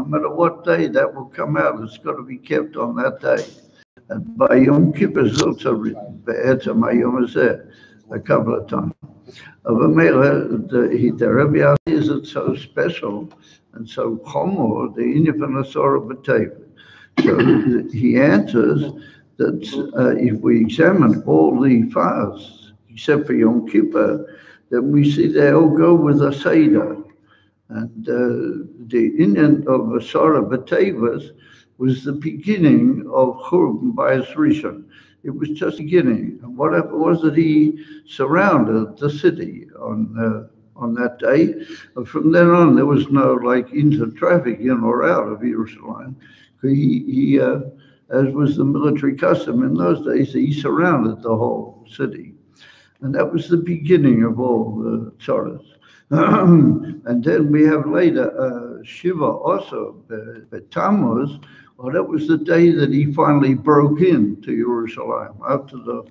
No matter what day that will come out, it's got to be kept on that day. And by Yom Kippur is also written, Be'etzem HaYom Hazeh, a couple of times. The Rabbi is it so special and so chomer, the Inyan from the Sorah B'Teva. So he answers that if we examine all the fasts, except for Yom Kippur, then we see they all go with a Seder. And the Inyan of Sorah B'Teva was the beginning of Churban Bayis Rishon. It was just beginning. And what happened was that he surrounded the city on that day. And from then on, there was no inter-traffic in or out of Jerusalem. He as was the military custom in those days, he surrounded the whole city. And that was the beginning of all the tzaras. And then we have later Shiva also, Tammuz. Well, that was the day that he finally broke into Jerusalem after the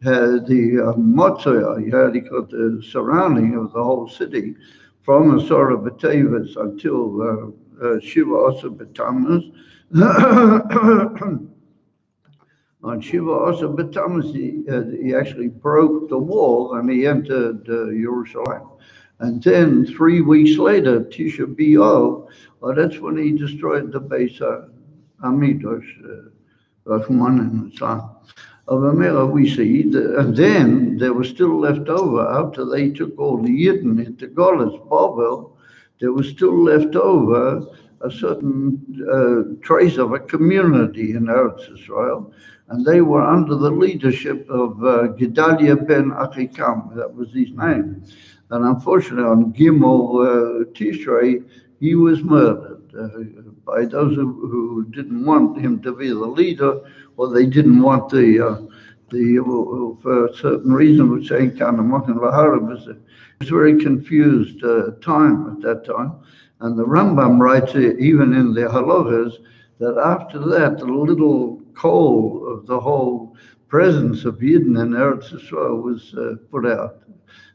Motzah, he got the surrounding of the whole city from the Sorah B'Teva until Shiva also B'Tammuz. On Shiva also B'Tammuz, he actually broke the wall and he entered Jerusalem. And then 3 weeks later, Tisha B'Av, that's when he destroyed the Beis Hamikdash, Rahman and Islam. We see, and then there was still left over after they took all the Yidden into Golas, Babel. There was still left over a certain trace of a community in Eretz Israel, and they were under the leadership of Gedaliah ben Achikam. That was his name. And unfortunately, on Gimel Tishrei, he was murdered by those who didn't want him to be the leader, or they didn't want for a certain reason, which saying kind of Mochen Laharim was a very confused time at that time. And the Rambam writes even in the halachas that after that, the little coal of the whole presence of Yidden in Eretz Yisrael was put out.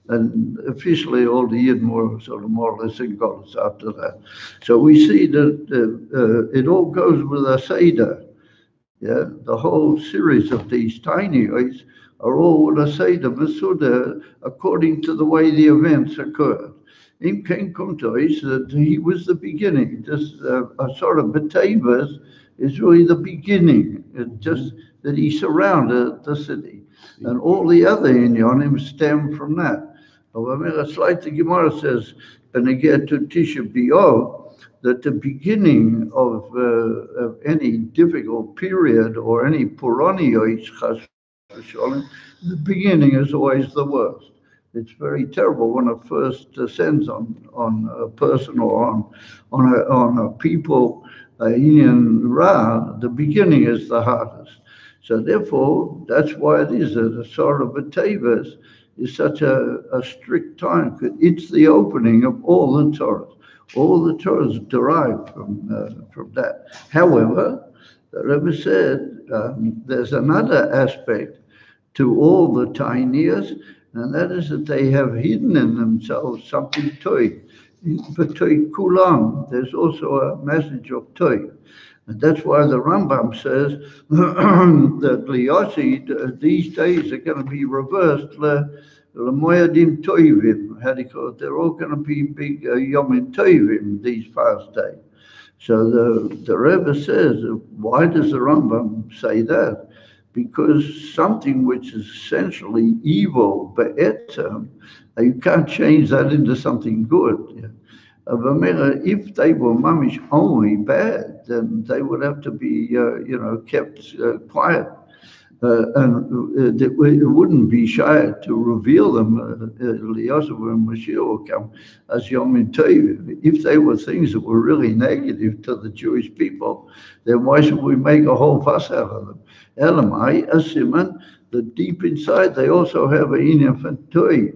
And officially, all the Yidden were sort of more or less in Golos after that. So we see that it all goes with a Seder. Yeah, the whole series of these tiny ois are all with a Seder Masuda according to the way the events occurred. In King Kumtois, that he was the beginning. This sort of B'Tevas is really the beginning. It just that he surrounded the city. And all the other inyanim stem from that. It's like the Gemara says, when they get to Tisha B'Av, that the beginning of any difficult period or any Puraniyois, the beginning is always the worst. It's very terrible when it first descends on a person or on a people, in Ra, the beginning is the hardest. So therefore, that's why it is that the Sorah B'Tevas is such a strict time, because it's the opening of all the Torahs. All the Torahs derive from that. However, the Rebbe said there's another aspect to all the Tainiyas, and that is that they have hidden in themselves something toy. For toy kulam, there's also a message of toy. And that's why the Rambam says that Liyasi, these days are going to be reversed. L'moyadim toivim, how do you call it? They're all going to be big yomim toivim, these fast days. So the Rebbe says, why does the Rambam say that? Because something which is essentially evil, be'etzem, you can't change that into something good. Yeah. If they were mamish only bad, then they would have to be, kept quiet, and it wouldn't be shy to reveal them. Eliyahu and Mashiach will come as Yom Tov. If they were things that were really negative to the Jewish people, then why should we make a whole fuss out of them? Elamai, Asiman, that deep inside they also have a Inyan Toy.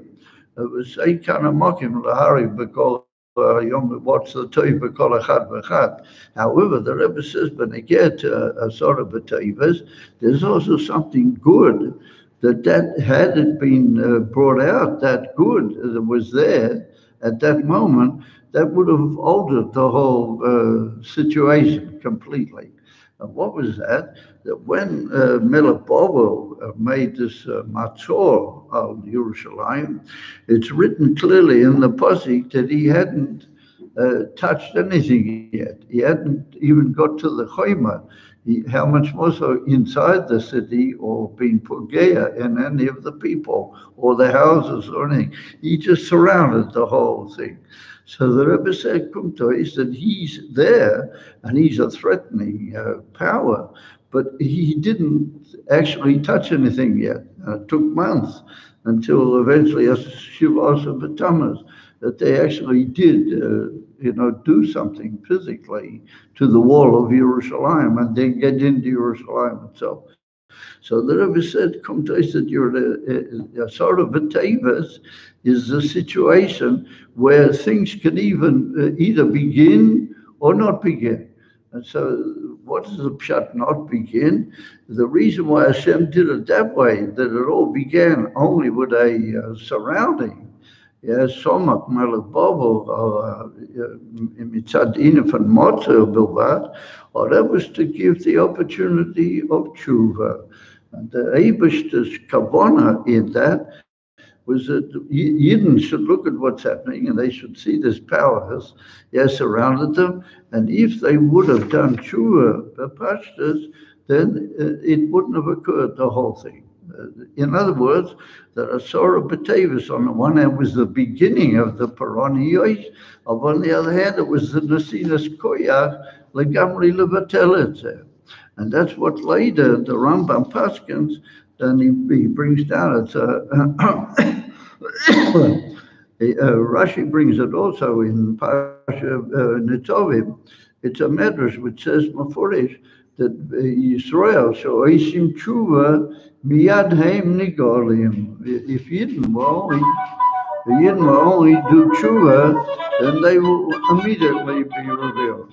It was a kind of mocking lahari because. What's the toiv b'kol echad v'echad? However, the Rebbe says when they get to Sorah B'Tevas, there's also something good that had it been brought out, that good that was there at that moment, that would have altered the whole situation completely. And what was that? That when Melech Bobo made this Matzor of Yerushalayim, it's written clearly in the Pasuk that he hadn't touched anything yet. He hadn't even got to the Choima. How much more so inside the city or being Pugea in any of the people or the houses or anything. He just surrounded the whole thing. So the Rebbe said, Kumtois, that he's there and he's a threatening power, but he didn't actually touch anything yet. It took months until eventually, as Shivasa Batamas, that they actually did, do something physically to the wall of Jerusalem and then get into Jerusalem itself. So the Rebbe said, come to us that you're a sort of a tavis is a situation where things can even either begin or not begin. And so what does the pshat not begin? The reason why Hashem did it that way, that it all began only with a surrounding. Yes, Tzemach Melech Bobo, mitzad inifan motzer bilvad, or that was to give the opportunity of tshuva. And the Eibishter's kavana in that was that Yidden should look at what's happening and they should see this power has surrounded them. And if they would have done tshuva, b'pashtas, then it wouldn't have occurred, the whole thing. In other words, the Asura Batavis on the one hand was the beginning of the Paraniyos, on the other hand, it was the Nasinas Koyach, Legamri Levatel. And that's what later the Rambam Paskins, then he brings down, it's Rashi brings it also in Pasha Netovim. It's a medrash which says, Mafurish, that Yisrael sho'oisim tshuva miyad heim nigolim. If Yidden will only do tshuva, then they will immediately be revealed.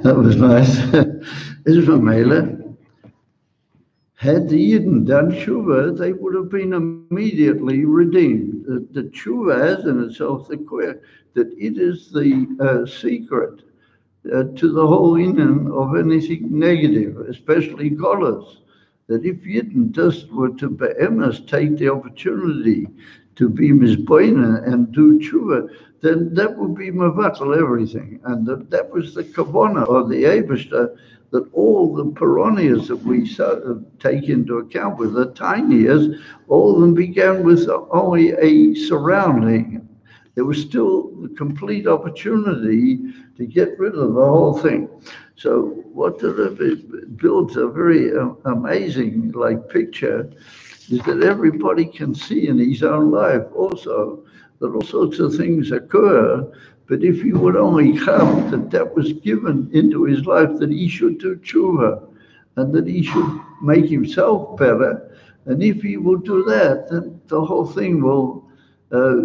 That was nice. Israel Mele. Had the Yidden done tshuva, they would have been immediately redeemed. The tshuva has in itself the queer, that it is the secret to the whole inyan of anything negative, especially golas. That if Yidden just were to be'emes take the opportunity to be mizboina and do tshuva, then that would be mavatal everything. And that was the kavana of the Eibishter, that all the Pironias that we take into account with the tiniest, all of them began with only a surrounding. There was still the complete opportunity to get rid of the whole thing. So what the Rebbe builds a very amazing picture is that everybody can see in his own life also that all sorts of things occur. But if he would only have that was given into his life, that he should do tshuva and that he should make himself better. And if he will do that, then the whole thing will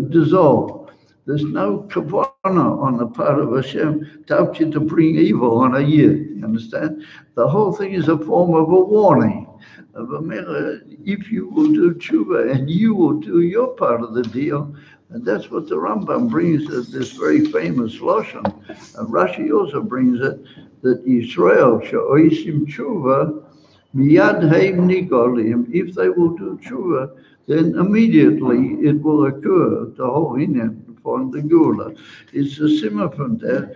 dissolve. There's no kavanah on the part of Hashem to bring evil on a year. You understand? The whole thing is a form of a warning. If you will do tshuva and you will do your part of the deal, and that's what the Rambam brings as this very famous lashon. And Rashi also brings it that Yisrael she'oisim tshuva miyad heim nigolim. If they will do tshuva, then immediately it will occur. The whole inyan from the Gula. It's a simmer from there.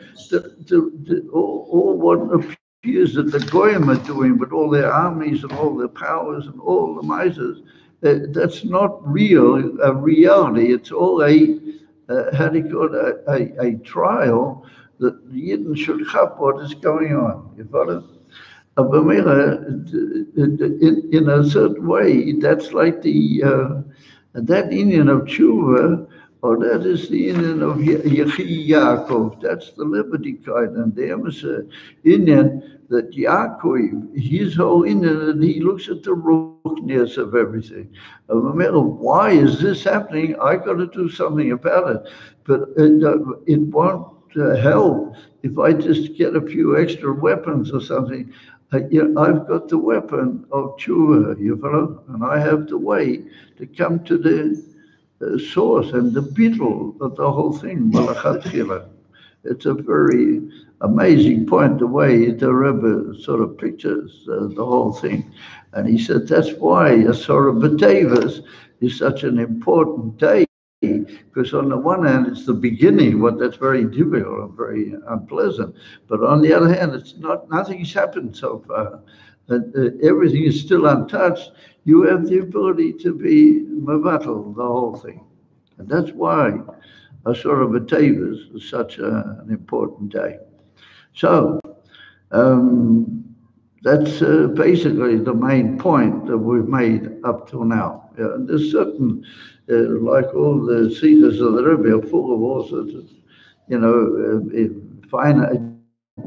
All what appears that the Goyim are doing with all their armies and all their powers and all the misers, that's not a reality. It's all a trial that the Yidden should have what is going on. You follow? In a certain way, that's like that Indian of tshuva, or that is the Indian of Yechi Yaakov. That's the liberty kind. And the emissary Indian that Yaakov, his whole Indian, and he looks at the ruchnias of everything. No matter why is this happening, I got to do something about it. But it won't help if I just get a few extra weapons or something. I've got the weapon of tshuva, you follow, and I have the way to come to the source and the beetle of the whole thing, malachatchila. It's a very amazing point, the way the Rebbe sort of pictures the whole thing. And he said that's why Asara B'Teves is such an important day, because on the one hand, it's the beginning, what that's very difficult and very unpleasant. But on the other hand, it's not, nothing's happened so far. Everything is still untouched. You have the ability to be mevatel, the whole thing. And that's why Asara B'Teves is such an important day. So um, that's basically the main point that we've made up till now. And there's certain, like all the Sikhs of the Rebbe, are full of all sorts of, finer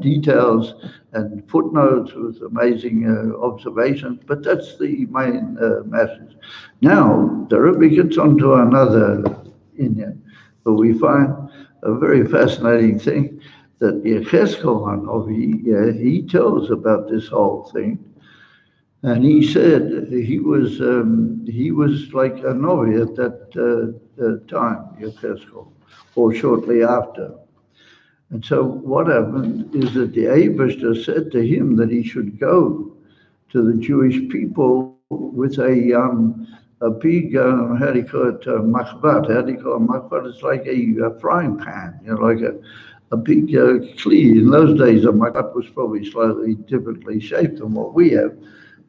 details and footnotes with amazing observations, but that's the main message. Now, the Rebbe gets on to another Indian, but we find a very fascinating thing that Yechezkel Hanavi, he tells about this whole thing, and he said he was like a Novi at that time, Yechezkel, or shortly after. And so what happened is that the Eibishter said to him that he should go to the Jewish people with a big, how do you call it, machbat. How do you call it? Machbat? It's like a frying pan, like a big kli. In those days, a machbat was probably slightly differently shaped than what we have,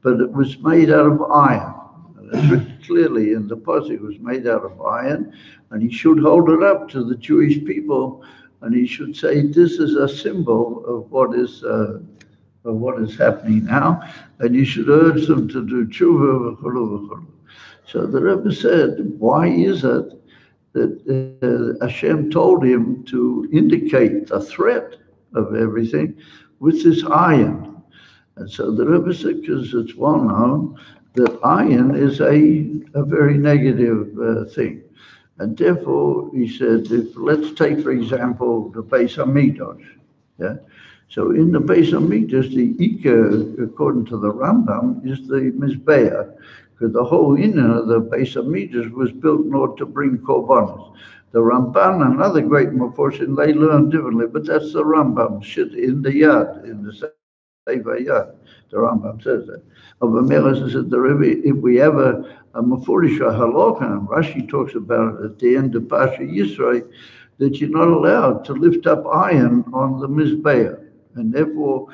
but it was made out of iron. And it's written clearly in the pasuk, it was made out of iron, and he should hold it up to the Jewish people, and he should say, this is a symbol of what is happening now, and you should urge them to do tshuva, v'chulu, v'chulu. So the Rebbe said, why is it that Hashem told him to indicate the threat of everything with this iron? And so the Rebbe said, because it's well known that iron is a very negative thing. And therefore, he said, let's take, for example, the Beis HaMikdash. Yeah? So in the Beis HaMikdash, the Ikar, according to the Rambam, is the Mizbeach, because the whole inner of the Beis HaMikdash was built in order to bring korbanos. The Ramban and other great Meforshim, they learn differently, but that's the Rambam, shit in the Yad, in the Sefer Yad. The Rambam says that. Of Amelis said the Rebbe, if we have a Mefurish Halacha, and Rashi talks about it at the end of Pasha Yisrael, that you're not allowed to lift up iron on the Mizbeach. And therefore,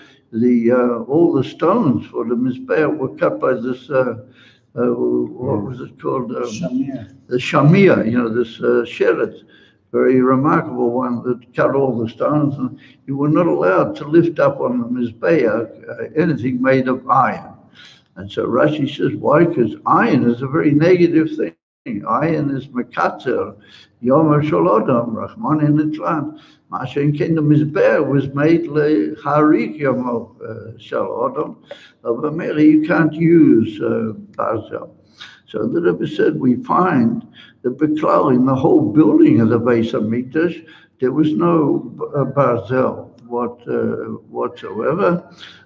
all the stones for the Mizbeach were cut by this, what was it called? Shamir. The Shamir, this Sheret, very remarkable one that cut all the stones. And you were not allowed to lift up on the Mizbeach anything made of iron. And so Rashi says, why? Because iron is a very negative thing. Iron is mekatzer, yom shalodam, Rahman in Itlan. Mashen ken the Mizbeach was made leharik yom shalodam. Of you can't use barzel. So the Rebbe said, we find that Beklal, in the whole building of the Beis HaMikdash, there was no barzel whatsoever.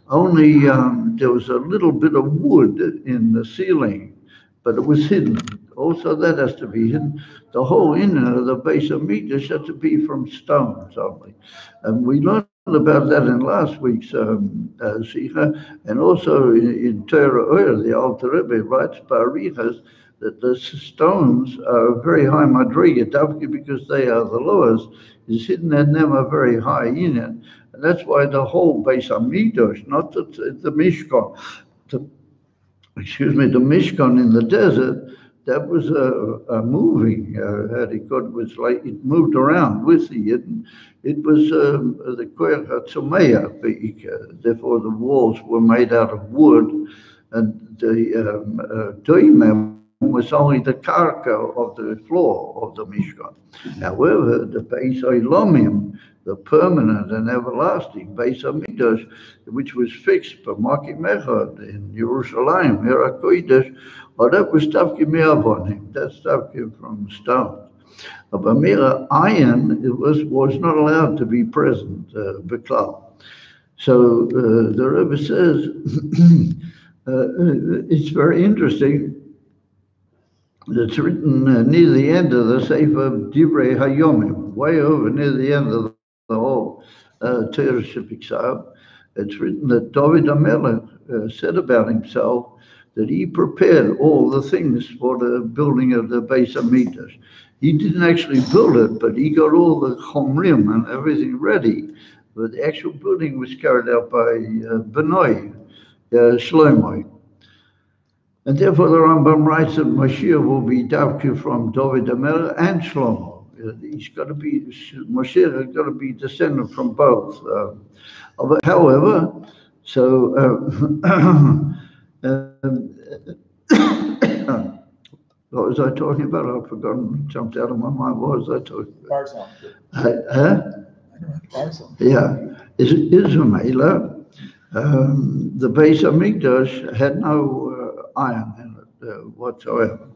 Only there was a little bit of wood in the ceiling, but it was hidden. Also, that has to be hidden. The whole inner of the Beis HaMikdash had to be from stones only. And we learned about that in last week's Sikha, and also in Torah Oyer, the Alter Rebbe writes Barichas that the stones are very high madriga, because they are the lowest, is hidden in them a very high union. And that's why the whole Beis HaMikdash, not the Mishkan, the Mishkan in the desert, that was a moving, was like it moved around with the Yidden. It was the Koyach HaTzomeach, therefore the walls were made out of wood, and the Doimem was only the karka of the floor of the Mishkan. However, the Beis Olamim, the permanent and everlasting Beis HaMikdash, which was fixed by Maki Mechad in Yerushalayim, Hera Kodesh, that was Tavki Me'avonim, that's Tavki from stone. But Amira, iron was not allowed to be present, Beklal. So the Rebbe says it's very interesting. It's written near the end of the Sefer Divrei Hayomim, way over near the end of the whole Torah Shepiksav. It's written that David HaMelech said about himself that he prepared all the things for the building of the Beis Hamikdash. He didn't actually build it, but he got all the chomrim and everything ready. But the actual building was carried out by Benoi, Shlomo. And therefore the Rambam writes that Mashiach will be Davki from David HaMelech and Shlomo. He's got to be, Mashiach has got to be descended from both. However, so what was I talking about? I've forgotten, jumped out of my mind. What was I talking about? Yeah, Ismaila, the Beis Hamikdash had no iron in it whatsoever.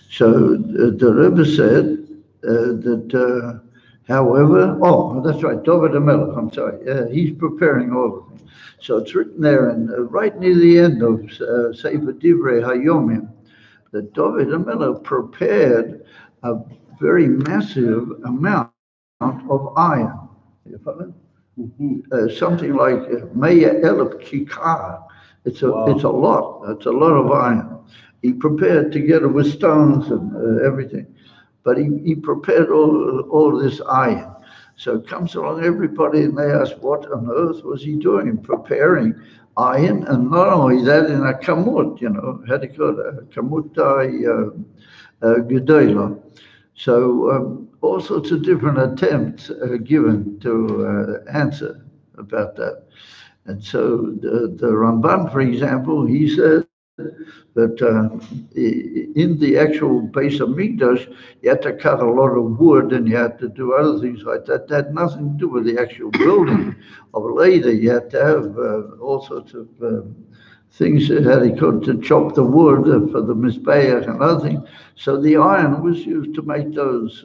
So the Rebbe said that, however, that's right, David HaMelech, I'm sorry, he's preparing all of them. So it's written there, and right near the end of Sefer Divrei Hayomim, that David HaMelech prepared a very massive amount of iron. You follow? Something like Maya Elef Kikar. It's a lot. It's a lot of iron. He prepared together with stones and everything, but he prepared all this iron. So it comes along everybody and they ask, what on earth was he doing? Preparing iron, and not only that, in a kamut, had it got a kamutai gedola. So all sorts of different attempts given to answer about that. And so the Ramban, for example, he said that in the actual Beis Hamikdash, you had to cut a lot of wood and you had to do other things like that. That had nothing to do with the actual building of later. You had to have all sorts of things that had to chop the wood for the Mizbeach and other things. So the iron was used to make those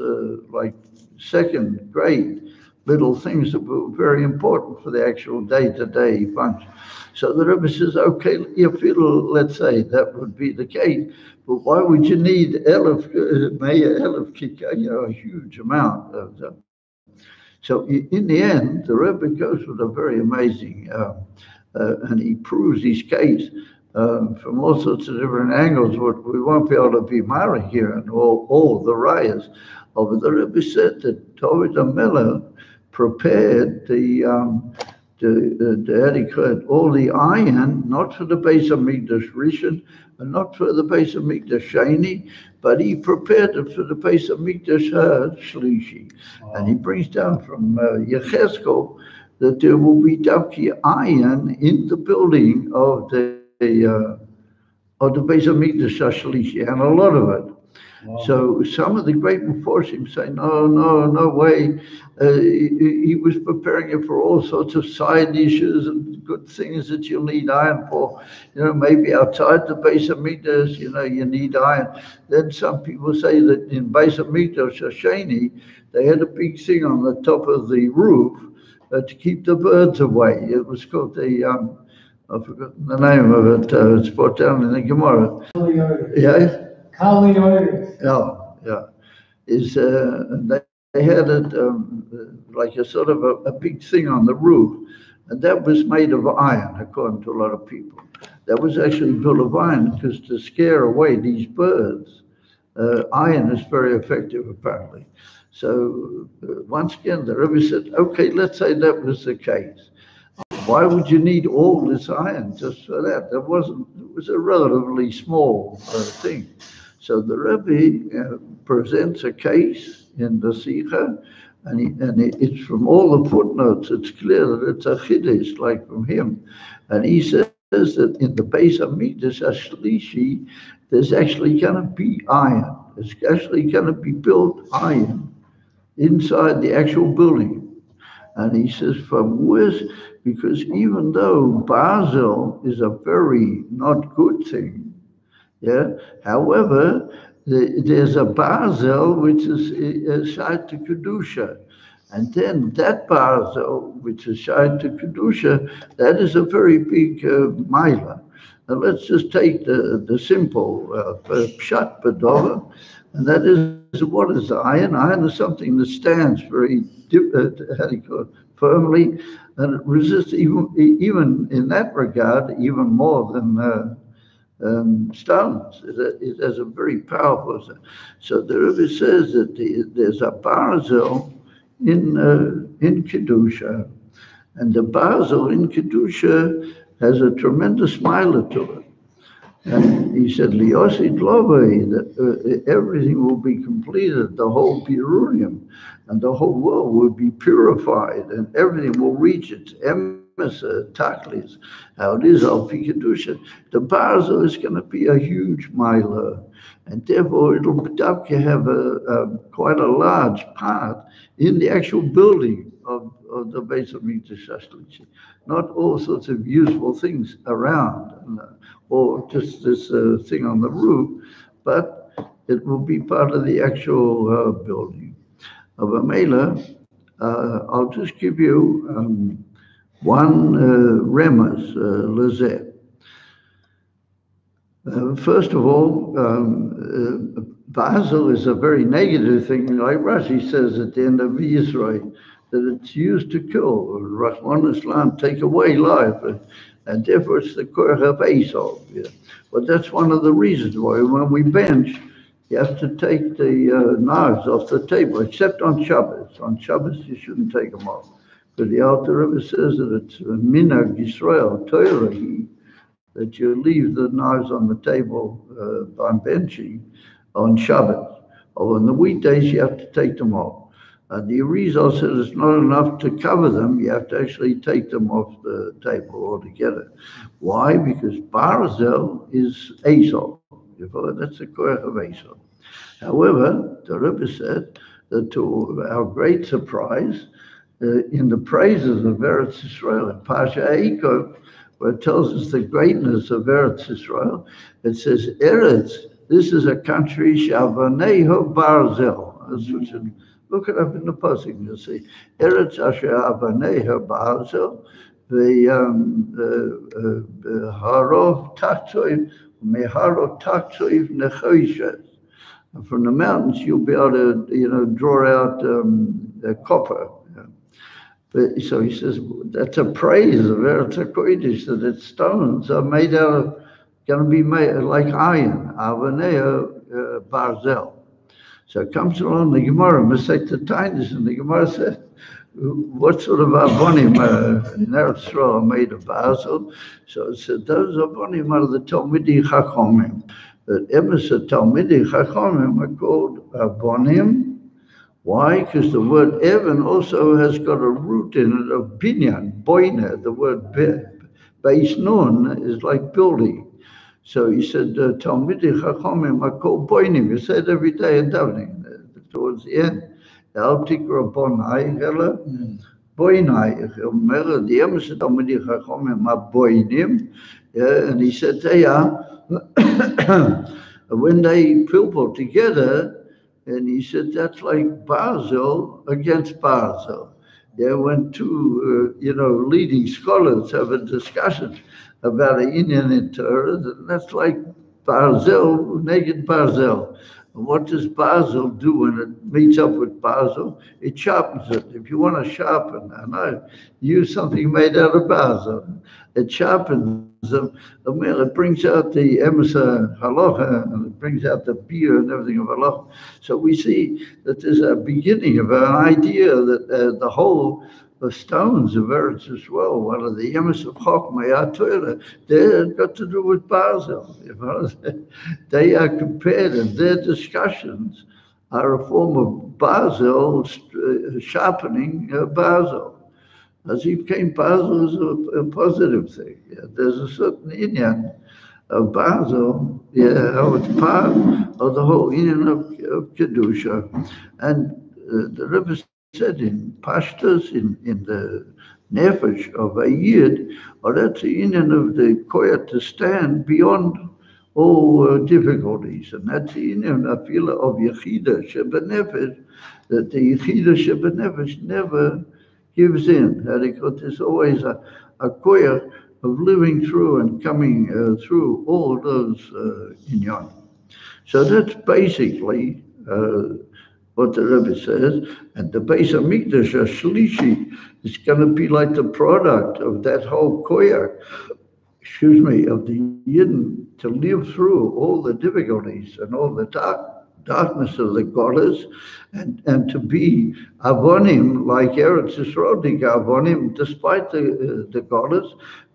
like second grade little things that were very important for the actual day-to-day function. So the Rebbe says, okay, if let's say that would be the case, but why would you need Elef Kika, a huge amount of them? So in the end, the Rebbe goes with a very amazing, and he proves his case from all sorts of different angles. We won't be able to be married here and all the rayas. But the Rebbe said that David HaMelech prepared all the iron, not for the Beis Hamikdash Rishon and not for the Beis Hamikdash Sheni, but he prepared it for the Beis Hamikdash Shlishi. Wow. And he brings down from Yechezkel that there will be Davki iron in the building of the Beis Hamikdash Shlishi, and a lot of it. Wow. So some of the great Meforshim say, no way. He was preparing it for all sorts of side issues and good things that you'll need iron for. Maybe outside the Beis Hamikdash, you need iron. Then some people say that in Beis Hamikdash Sheni, they had a big thing on the top of the roof to keep the birds away. It was called the, I've forgotten the name of it. It's brought down in the Gemara. Yeah. Yeah. They had it like a sort of a big thing on the roof, and that was made of iron, according to a lot of people. That was actually built of iron because to scare away these birds, iron is very effective, apparently. So once again, the Rabbi said, okay, let's say that was the case. Why would you need all this iron just for that? It was a relatively small thing. So the Rebbe presents a case in the Sikha, and it's from all the footnotes. It's clear that it's a chiddush, like from him. And he says that in the Beis Hamikdash Shlishi, there's actually going to be iron. There's actually going to be built iron inside the actual building. And he says, from worse, because even though Basel is a very not good thing, however, there's a Basel which is Shad to Kedusha. And then that Barzel, which is Shai to Kedusha, that is a very big Mila. Now let's just take the simple Pshat Badova, and that is what is iron? Iron is something that stands very how do you call it, firmly, and it resists even in that regard, even more than stones. It has a very powerful. So the Rebbe says that there's a Barzel in Kedusha, and the Barzel in Kedusha has a tremendous milah to it. And he said, Liosid Lovei, that everything will be completed, the whole Pirurim, and the whole world will be purified, and everything will reach its Taklis, how it is al Kedusha. The Barzel is going to be a huge milah, and therefore it'll have quite a large part in the actual building of the base of Mikdash Ashlichi. Not all sorts of useful things around, or just this thing on the roof, but it will be part of the actual building. Of Amela, I'll just give you one remez, Lizette. First of all, Basel is a very negative thing. Like Rashi says at the end of Yisrael, that it's used to kill, Rahman Islam, take away life, and therefore it's the Korach of Esau. Yeah. But that's one of the reasons why when we bench, you have to take the knives off the table, except on Shabbos. On Shabbos, you shouldn't take them off. But the Alter Rebbe says that it's Minhag Yisrael, Torah, that you leave the knives on the table on benching on Shabbos. Or on the weekdays, you have to take them off. The Arizal said it's not enough to cover them, you have to actually take them off the table altogether. Why? Because Barzel is Esau. That's the Korach of Esau. However, the Rebbe said that to our great surprise, in the praises of Eretz Israel, in Pasha Eikov, where it tells us the greatness of Eretz Israel, it says, Eretz, this is a country, Shavaneho Barzel. That's what you look it up in the pasuk, you'll see. Eretz Asher Avaneho Barzel, the Harov Taktoiv, Meharov Taktoiv Nechoshes. From the mountains, you'll be able to, draw out copper. But, so he says, that's a praise of Eretz HaKodesh, that its stones are made out of, going to be made like iron, Avaneo Barzel. So it comes along the Gemara, Masechet Tainis, and the Gemara said, what sort of Avonim in Eretz Yisrael are made of Barzel? So it said, those Avonim are the Talmidei Chachomim. But Emerson Talmidei Chachomim are called Avonim. Why? Because the word Evan also has got a root in it of binyan, boina. The word beis nun is like building. So he said, Talmidei Chachomim are called boinim. You say it every day in davening, towards the end. El tikra bonai, hela boinai. The Emerson Talmidei Chachomim are boinim. And he said they are, when they pilpul together, and he said, that's like Barzel against Barzel. Yeah, when two, leading scholars have a discussion about an Indian in Torah, that's like Barzel naked Barzel. And what does Barzel do when it meets up with Barzel? It sharpens it. If you want to sharpen, and I use something made out of Barzel, it sharpens them. It brings out the emissar halacha, and it brings out the beer and everything of halacha. So we see that there's a beginning of an idea that the whole the stones of Eretz as well, one of the yemis of Chokmah Torah, they've got to do with Barzel. They are compared, and their discussions are a form of Barzel, sharpening Barzel. As he became Barzel is a positive thing. Yeah. There's a certain inyan of Barzel, how it's part of the whole inyan of Kedusha. And the Rebbe said in Pashtas, in the Nefesh of a Yid, or that's the inyan of the koyat to stand beyond all difficulties. And that's in a feel of Yechida Shebenefesh, that the Yechida Shebenefesh never gives in. That there's always a koyach of living through and coming through all those inyan. So that's basically what the Rebbe says. And the Beis Hamikdash Shlishi is going to be like the product of that whole koyach, of the Yidden to live through all the difficulties and all the darkness of the goddess, and to be avonim like Eretz Yisrael, avonim despite the goddess,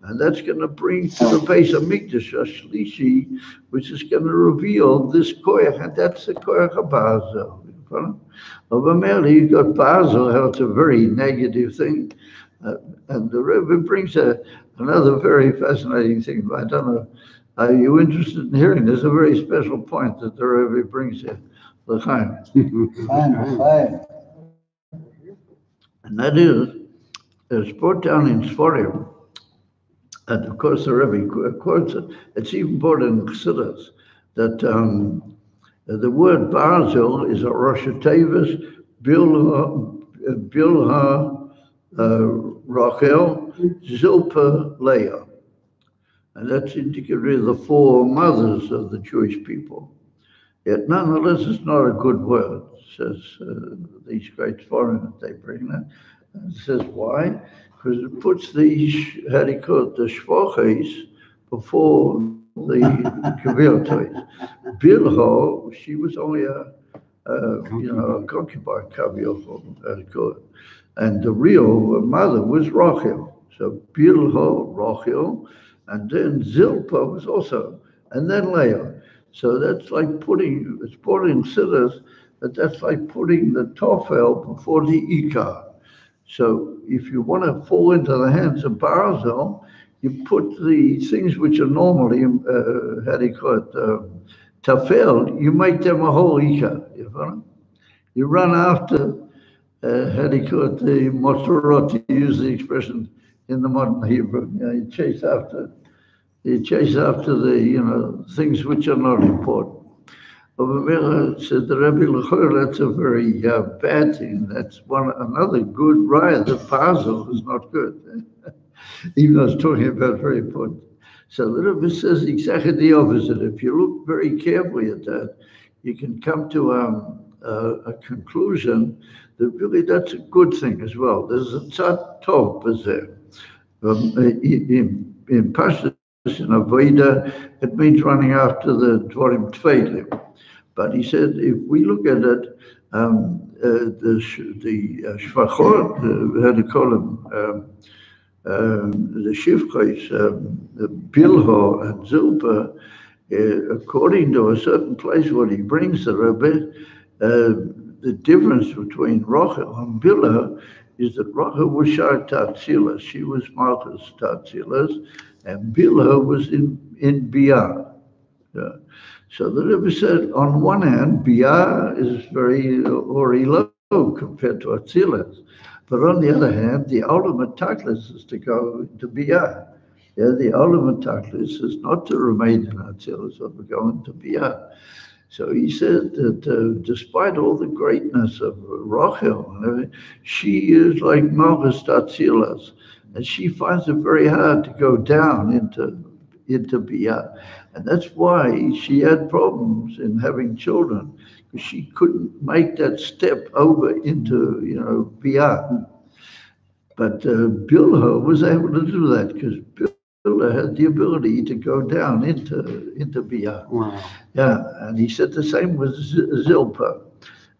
and that's going to bring to the Beis Hamikdash Shlishi, which is going to reveal this koyach, and that's the koyach of Bazel. Over Meli, you got Bazel, how it's a very negative thing, and the Rebbe brings another very fascinating thing. But I don't know. Are you interested in hearing? There's a very special point that the Rabbi brings here, l'chaim. And that is, it's brought down in Sforim, and of course the Rabbi quotes it. It's even brought in Chassidus that the word Barzil is a Rosh Tevis, Bilha, Rachel, Zilpah, Leah. And that's indicative of the four mothers of the Jewish people. Yet nonetheless, it's not a good word, says these great foreigners they bring that. And it says why? Because it puts the shvoches before the kavirtois. Bilho, she was only a concubine, kavirtois, and the real mother was Rachel. So Bilho, Rachel, and then Zilpah was also, and then Leah. So that's like it's putting siddhas, but that's like putting the tofel before the ikar. So if you want to fall into the hands of Barzil, you put the things which are normally, tafel, you make them a whole ikar. You run after, the motorot, to use the expression in the modern Hebrew. You chase after the things which are not important. Over said the Rabbi Lechor, that's a very bad thing. That's another good raya that Basil is not good. Even though I was talking about very important. So the Rabbi says exactly the opposite. If you look very carefully at that, you can come to a conclusion that really that's a good thing as well. There's a tzat tov there. In Pashtus, in Avodah, it means running after the Dvarim Tfeilim. But he said, if we look at it, the Shvachot, how do you call them, the Shivchos, Bilho and Zilpah, according to a certain place what he brings the Rabbi, the difference between Rachel and Bilha is that Rachel was Shar Tatzilas, she was Malchus Tatzilas, and Bilha was in Biyah. Yeah. So the Rebbe said, on one hand, Biyah is very low compared to Atzilas, but on the other hand, the ultimate tachlis is to go to Biyah. Yeah, the ultimate tachlis is not to remain in Atzilas, but to go into Biyah. So he said that despite all the greatness of Rachel, she is like Malchus Tatzilas, and she finds it very hard to go down into Biyah. And that's why she had problems in having children, because she couldn't make that step over into, Biyah. But Bilha was able to do that, because Bilha had the ability to go down into Biyah. Wow. Yeah, and he said the same with Zilpah.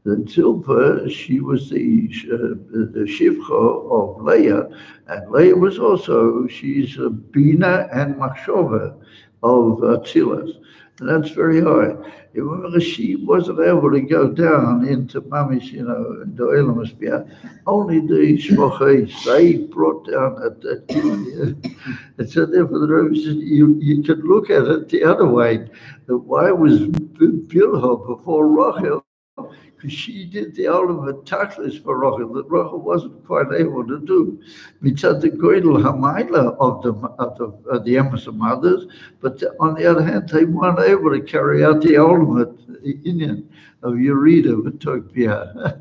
The Zilpah, she was the shivcha of Leah, and Leah was also, she's a bina and machshava of Tzilas, and that's very high. If she wasn't able to go down into Mamish, into Elam Biyah, only the shvachos, they brought down at that. And so therefore the Rebbe says, you could look at it the other way. Why was Bilha before Rachel? because she did the ultimate tachlis for Rachel that Rachel wasn't quite able to do. Mitzad the Goydel Hamayla of the Emerson mothers, but on the other hand, they weren't able to carry out the ultimate Indian of Urida Vitokpia.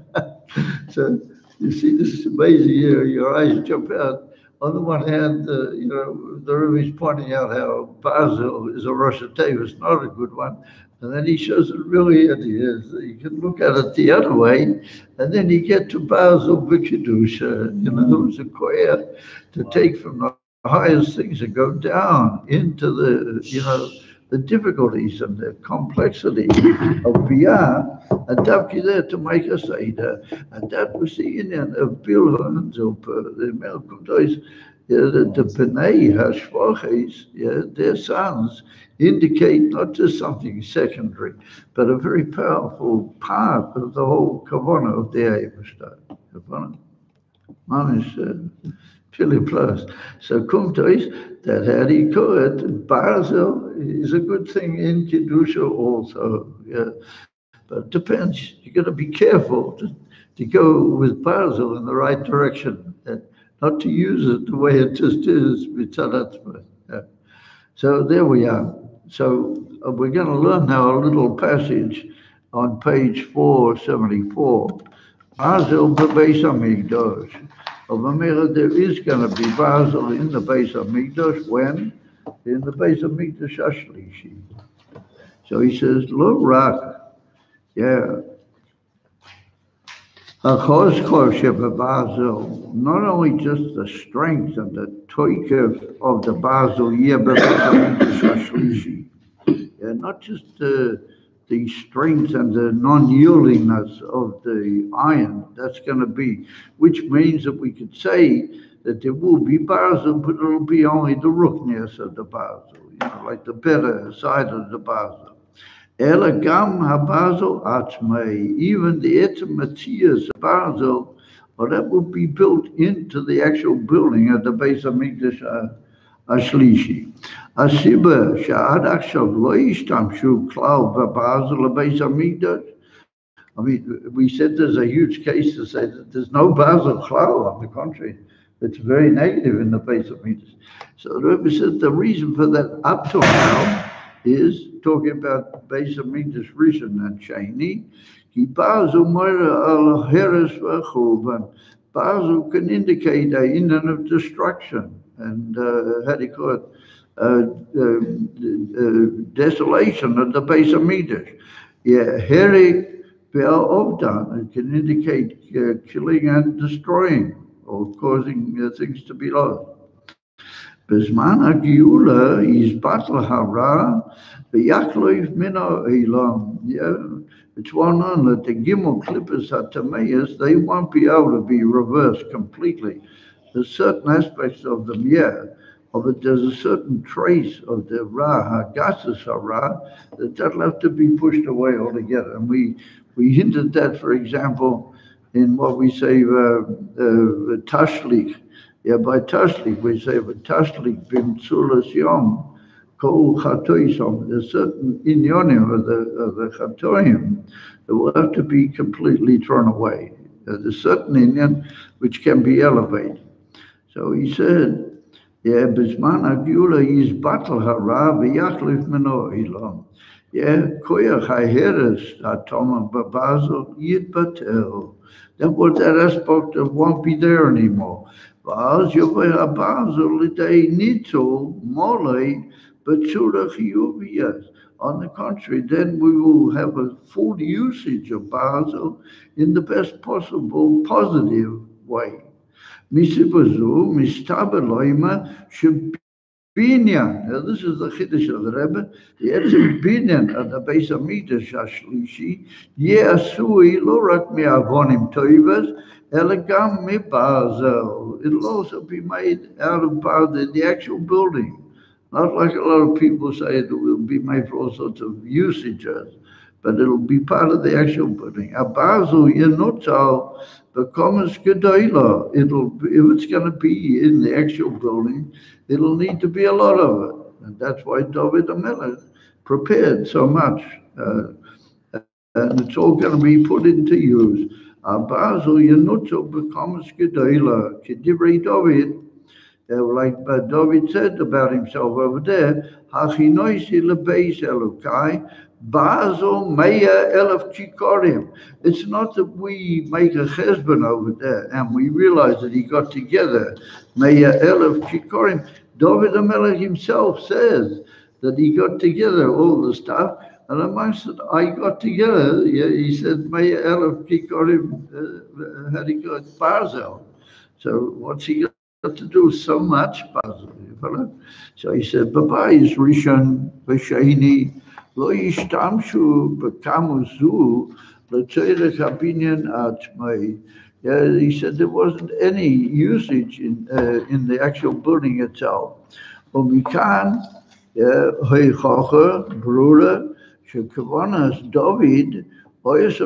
So you see, this is amazing. Your eyes jump out. On the one hand, the Rabbi is pointing out how Basil is a Rosh Hashanah, not a good one. And then he shows it really it is. You can look at it the other way, and then you get to Basil Vikidusha, who's a koyer to take from the highest things and go down into the difficulties and the complexity of Biyah, and Davki there to make a Seder. And that was the Indian of Bilhans, the Malchus, the B'nai Hashvachis, their sons, indicate not just something secondary, but a very powerful part of the whole Kavanah of the Eivashtar. Kavanah. Man is Philly plus. So Kumtois, that had he could, Basel is a good thing in Kedusha also. Yeah. But it depends. You got to be careful to go with Basel in the right direction, and not to use it the way it just is. Yeah. So there we are. So we're going to learn now a little passage on page 474. Basel bebeis hamikdash. There is going to be Basel in the Beis Hamikdash. When? In the Beis Hamikdash Ashlishi. So he says, look, Rak, yeah. Not only just the strength and the toikev of the Basel, not just the strength and the non-yieldingness of the iron, that's going to be, which means that we could say that there will be Basel, but it'll be only the rookness of the Basel, like the better side of the Basel. Elagam habazel atzmei, even the etzematias Basel, or that will be built into the actual building of the Beis Hamikdash Ashlishi. Asiba sha'ad akshav lo yishtamshu klal v'Basel Beis Hamikdash. I mean, we said there's a huge case to say that there's no Basel klal. On the contrary, it's very negative in the Beis Hamikdash. So the Rabbi said the reason for that up to now is talking about Beis Hamikdash Rishon and Sheni. Ki Basel moira al heres v'chuban. Basel can indicate a Indian of destruction and how do you call it? Desolation of the Beis Hamikdash. Yeah, Heri Be'al Ovdan. It can indicate killing and destroying or causing things to be lost. Bezman hagiula is battle hara v'yakloif mino elam. Yeah, it's well known that the Gimel Clippers Hatameas, they won't be able to be reversed completely. There's certain aspects of them, of it. There's a certain trace of the Ra Hagasus Hara that'll have to be pushed away altogether. And we hinted that, for example, in what we say Tashlich. Yeah, by Tashlich, we say, Tashlich bimtzulas yom, kol chatoisom. There's certain inyonim of the chatoim that will have to be completely thrown away. There's certain inyan which can be elevated. So he said, yeah, bisman hagiula is battle hara v'yachlif meno ilam. Yeah, koyach haheres atomam babazel yitbatel. That aspect of won't be there anymore. On the contrary, then we will have a full usage of Basel in the best possible positive way. Now this is the Chiddush of the Rebbe. The etzem binyan of the Beis Hamikdash Ashlishi ye'asui lo rak mi'avonim toivas elegam mi'Basel. It'll also be made out of the actual building, not like a lot of people say it will be made for all sorts of usages, but it'll be part of the actual building. Basel yenutzal becomes gedola. If it's going to be in the actual building, it'll need to be a lot of it, and that's why David HaMelech prepared so much. and it's all going to be put into use. Basel, Yanutzo becomes Gedola, Kedivrei David. Like David said about himself over there, Hachinoisi lebeis Elokai, Basel Meya Elef Chikorim. It's not that we make a chesban over there and we realize that he got together Meya Elef Chikorim. David HaMelech himself says that he got together all the stuff, and amongst it, I got together, yeah, he said Meya Elef Chikorim, had he got Barzel. So what's he got to do so much? So he said, Baba is Rishon B'Sheni Lo Yishtamshu B'Kamuzu L'Tzedek Habinyan Atmai. Yeah, he said there wasn't any usage in the actual building itself. Umikan Heichacher Brura Shekavanas David. If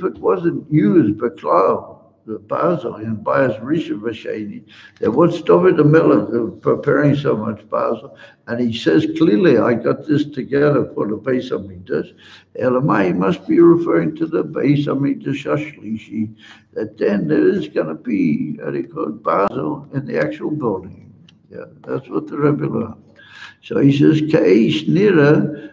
it wasn't used by Cloud, the Basel and Bias Risha Vashani, then what's David HaMelech preparing so much Basel? And he says clearly, I got this together for the Beis Hamikdash. Elamai must be referring to the Beis Hamikdash Ashlishi, that then there is going to be, how they call it, Basel in the actual building. Yeah, that's what the Rebbe learned. So he says, Keish Nira.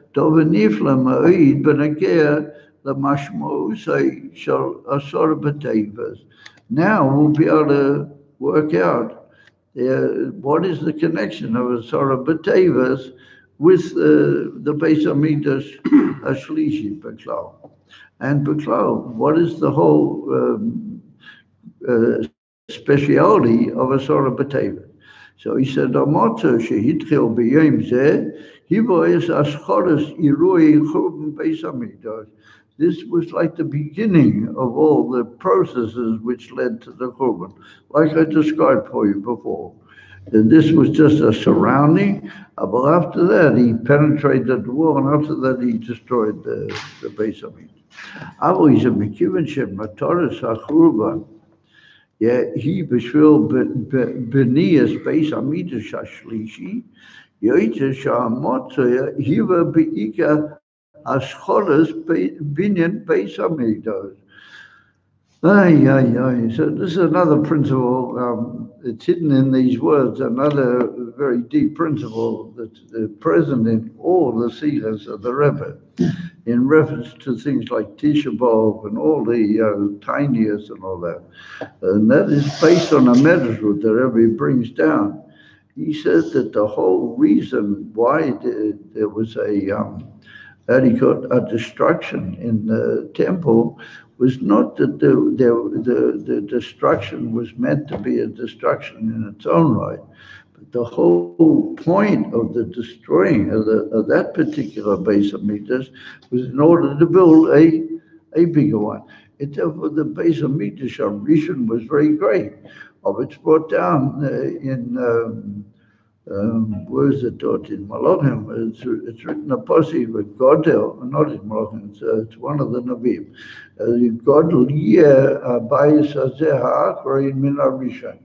Now we'll be able to work out what is the connection of Asara B'Tevas with the Beis Hamikdash Ashlishi Beklau. And Beklau, what is the whole speciality of Asara B'Tevas? So he said, Amotzo shehitchil b'yom zeh, hivoyes aschoros irui churban Beis Hamikdash. This was like the beginning of all the processes which led to the churban, like I described for you before. And this was just a surrounding, but after that he penetrated the wall, and after that he destroyed the Beis Hamikdash. Avo is a mekiven shem matoras hachurban. Yeah, he b'shvil b'niyas Beis Hamikdash Ashlishi, yoyte sha'amotzoya hiva be'ika ascholas binyan Beis Hamikdash. So this is another principle. It's hidden in these words. Another very deep principle that's present in all the sighas of the Rebbe, in reference to things like Tisha B'Av and all the tiniest and all that. And that is based on a medrash that the Rebbe brings down. He says that the whole reason why there was a destruction in the temple was not that the destruction was meant to be a destruction in its own right, but the whole point of the destroying of that particular Beis Hamikdash was in order to build a bigger one. Therefore, the Beis Hamikdash Rishon was very great. It's brought down where is it taught? In Malchus. It's written a posse with Godel, not in Malchus. It's one of the Navim. Godel bayis hazeh ha'akroin min harishon.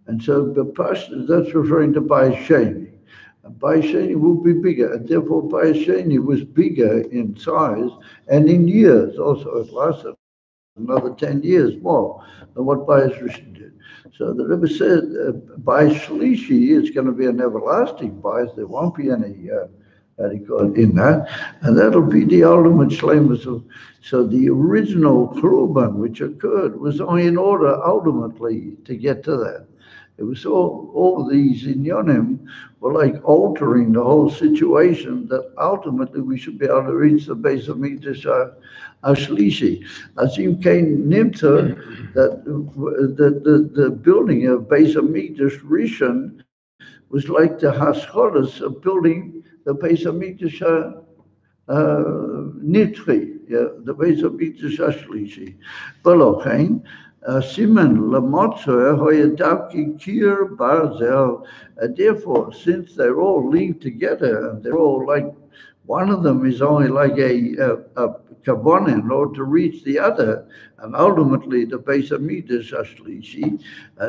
And so the Pashto, that's referring to Bayis Sheni. Bayis Sheni will be bigger, and therefore Bayis Sheni was bigger in size and in years also. It lasted another 10 years more than what Bayis Rishon did. So the Rebbe said, Bayis Shlishi is going to be an everlasting Bayis. There won't be any in that, and that'll be the ultimate shlemus of. So the original Churban which occurred was only in order ultimately to get to that. It was all these inyonim were like altering the whole situation that ultimately we should be able to reach the Beis Hamikdash Ashlishi. Azim Kain Nimta, that the building of Beis Hamikdash Rishon was like the Haschodas of building the Beis Hamikdash Nitri, the Beis Hamikdash Ashlishi. Balochain. Siman Lamotzer Hoyadavki Kir Barzel. Therefore, since they're all linked together and they're all like, one of them is only like a kavanah in order to reach the other, and ultimately the Beis Hamikdash Ashlishi.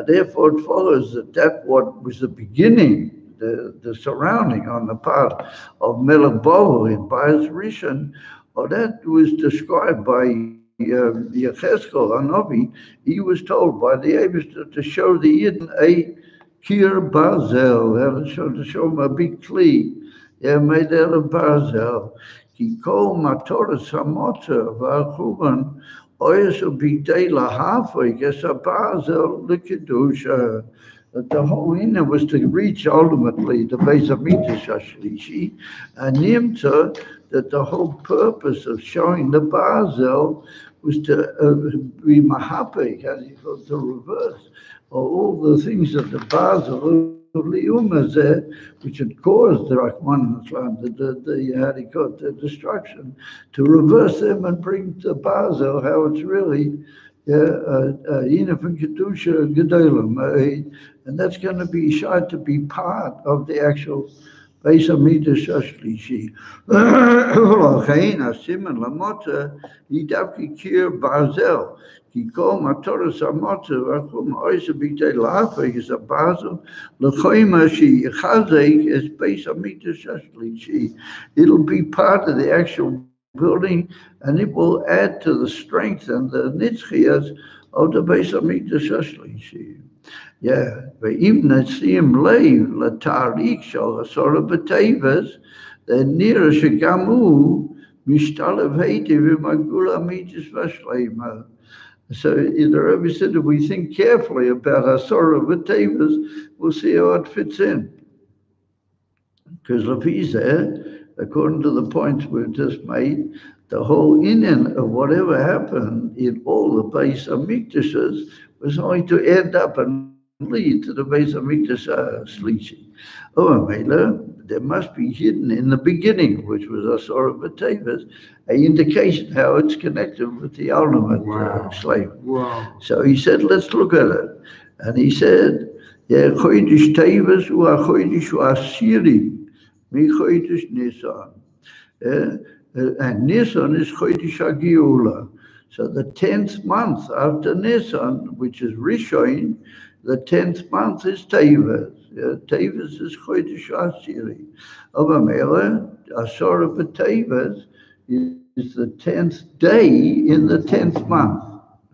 Therefore, it follows that what was the beginning, the surrounding on the part of Melech Bohu in Bais Rishon, or that was described by Yechezkel Hanavi. He was told by the Eibishter to show the Yidden a Kir Barzel, to show him a big kli, made out of Barzel. He called Matoras Hamotza Vachuban, Oyes Bigday Lahafa, Yes a Barzel, Likidusha. That the whole inner was to reach ultimately the base of Mitzvah Shlishi, and Nimta, that the whole purpose of showing the Barzel was to be Mahapik, as he called, to reverse all the things that the Barzel of Liumah, which had caused the Rahman Islam, the destruction, to reverse them and bring to Barzel how it's really Kedusha Gedolim, and that's going to be shot to be part of the actual Beis Hamikdash Shlishi. Siman Lamota, Yidavki Kir Barzel. He called Matoras Hamotza Vachum Oysa Bigday Lafa is a Barzel. L'choima Shi Chazek is Beis Hamikdash Shlishi. It'll be part of the actual building, and it will add to the strength and the nitzchias of the Beis Hamikdash Shlishi. Yeah, but even Nasim Leiv Latarik Shal Hasora B'Tevas, the nearer Shagamu Mishtalev Heitiv Magula Mitzvah Shleima. So the Rabbi said if we think carefully about Hasora B'Tevas, we'll see how it fits in. Because Lafisa, according to the points we've just made, the whole in of whatever happened in all the Beis Hamikdashes was only to end up and lead to the Beis Hamikdash Shlishi. There must be hidden in the beginning, which was Asura B'Tevas, an indication how it's connected with the ultimate slave. Wow. So he said, let's look at it. And he said, Chodesh Tevas hu HaChodesh Asiri, mi Chodesh Nisan. And Nisan is Chodesh HaGeula. So the 10th month after Nisan, which is Rishon, the 10th month is Tevas. Tevas is Chodesh Asiri. Avamela, Asura B'Tevas is the 10th day in the 10th month.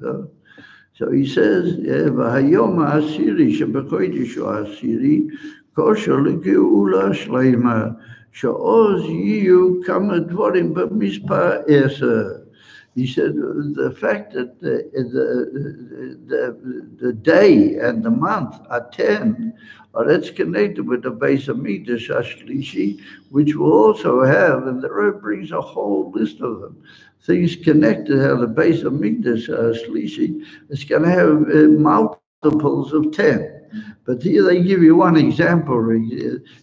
So he says, V'hayom Asiri shebechodesh Asiri kosher l'geula shleima she'oz yiyu kama dvarim b'mispar eser. He said the fact that the day and the month are 10, that's connected with the Beis Hamikdash Shlishi, which will also have, and the Rebbe brings a whole list of them, things connected how the Beis Hamikdash Shlishi is going to have multiples of 10. But here they give you one example.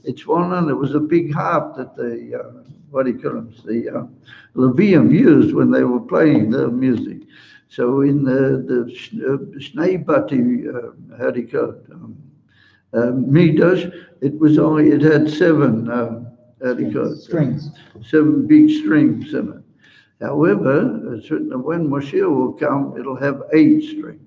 It's one, and it was a big harp that the the Levium used when they were playing the music. So in the Shnei Bati, how do you call it? Midrash, it had seven, strings. 7 big strings in it. However, when Moshiach will come, it'll have 8 strings.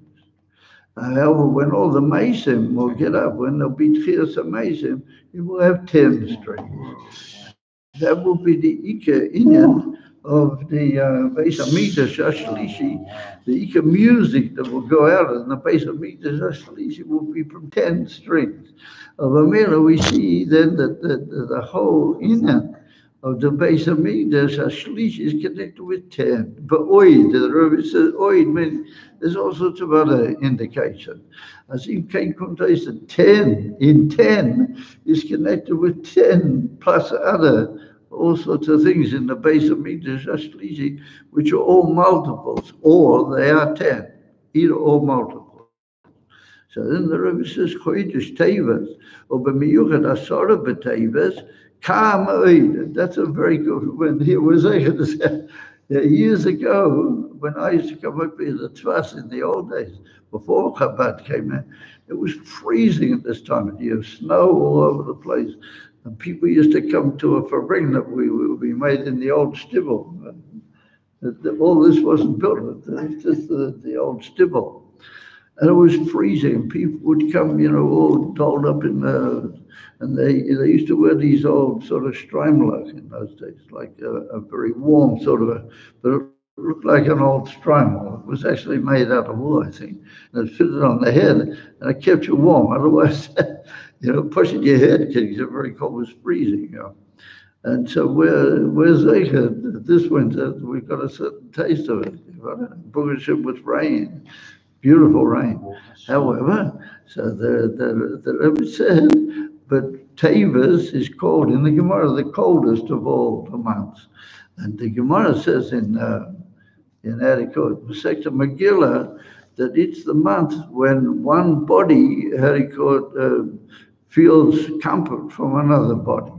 However, when all the Mesim will get up, when there'll be Tchias Mesim, it will have 10 strings. That will be the Ika Inyan of the Beis Hamikdash Shlishi. The Ika music that will go out in the Beis Hamikdash Shlishi will be from 10 strings. Of Amela, we see then that the whole Inyan of the Beis Hamikdash Shlishi is connected with 10. But Oid, the Rabbi says, Oid means there's all sorts of other indications. As if the 10 in 10 is connected with 10 plus other all sorts of things in the Beis Hamikdash Shlishi, which are all multiples, or they are 10, either or multiples. So then the Rabbi says, Chodesh Tevas, or b'miyuchad Asura B'Tevas, Kam Oid. That's a very good one. Here was years ago, when I used to come up here to Tsfat in the old days, before Chabad came in, it was freezing at this time of year, snow all over the place. And people used to come to a farbring that we made in the old stibble. All this wasn't built, it was just the old stibble. And it was freezing. People would come, all dolled up in And they used to wear these old sort of streimlach in those days, like a very warm sort of but it looked like an old streimel. It was actually made out of wool, I think. And it fitted on the head, and it kept you warm. Otherwise, pushing your head because you're very cold was freezing. And so we're Zeicha this winter, we've got a certain taste of it. Bugashim with rain, beautiful rain. However, so the Rebbe said, but Tavis is called in the Gemara the coldest of all the months. And the Gemara says in Harikot, Masechta Megillah, that it's the month when one body, Harikot, feels comfort from another body.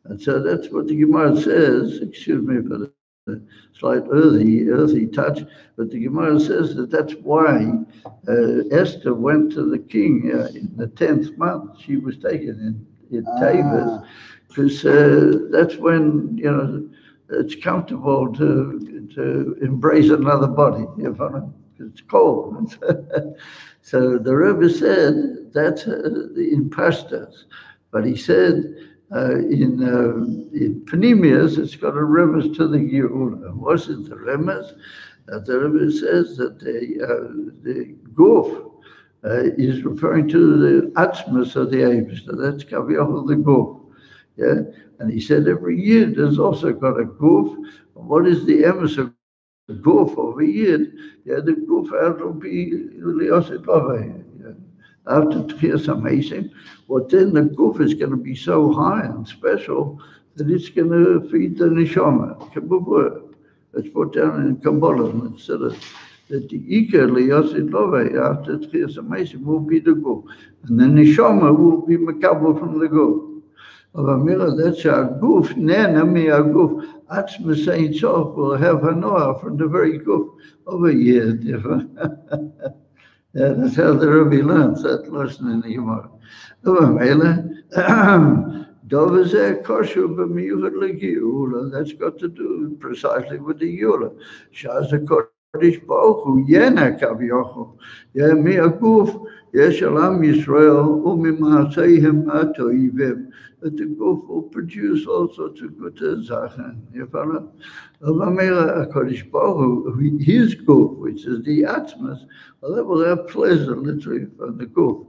And so that's what the Gemara says, excuse me for the slight earthy touch, but the Gemara says that that's why Esther went to the king in the 10th month. She was taken in Tavis, because that's when, it's comfortable to embrace another body, because it's cold. So the Rebbe said that's in Pashtas, but he said, in Panemius, it's got a remez to the Geula. What's it, the remez? The Rebbe says that the Guf is referring to the Atzmas of the Eibush. So that's Kaviyachol the Guf. Yeah? And he said every year there's also got a Guf. What is the emes of the Guf over year? Yeah, the Guf will be Liosit Love. After Tchias HaMeisim, well, then the Guf is going to be so high and special that it's going to feed the Neshama. It's put down in Kabbalah instead of that the Iker Liyosid Love after Tchias HaMeisim will be the Guf. And the Neshama will be Makabel from the Guf. Of Amira, that's our Guf, Nami our Guf. Atzma Saint Sof will have Hanoah from the very Guf of a year. Yeah, that's how the Rabbi learns that lesson in the Gemara. That's got to do precisely with the Yula. Shaza Kodesh Baruch Hu Yena Kavyochu. Yeah, mi aguf Yeshalam Yisrael Umimaseihim Atoivim. That the Guf will produce all sorts of good Zachen. You follow? Kodesh Baruch Hu, his Guf, which is the Atzmas, well, that will have pleasure literally from the Guf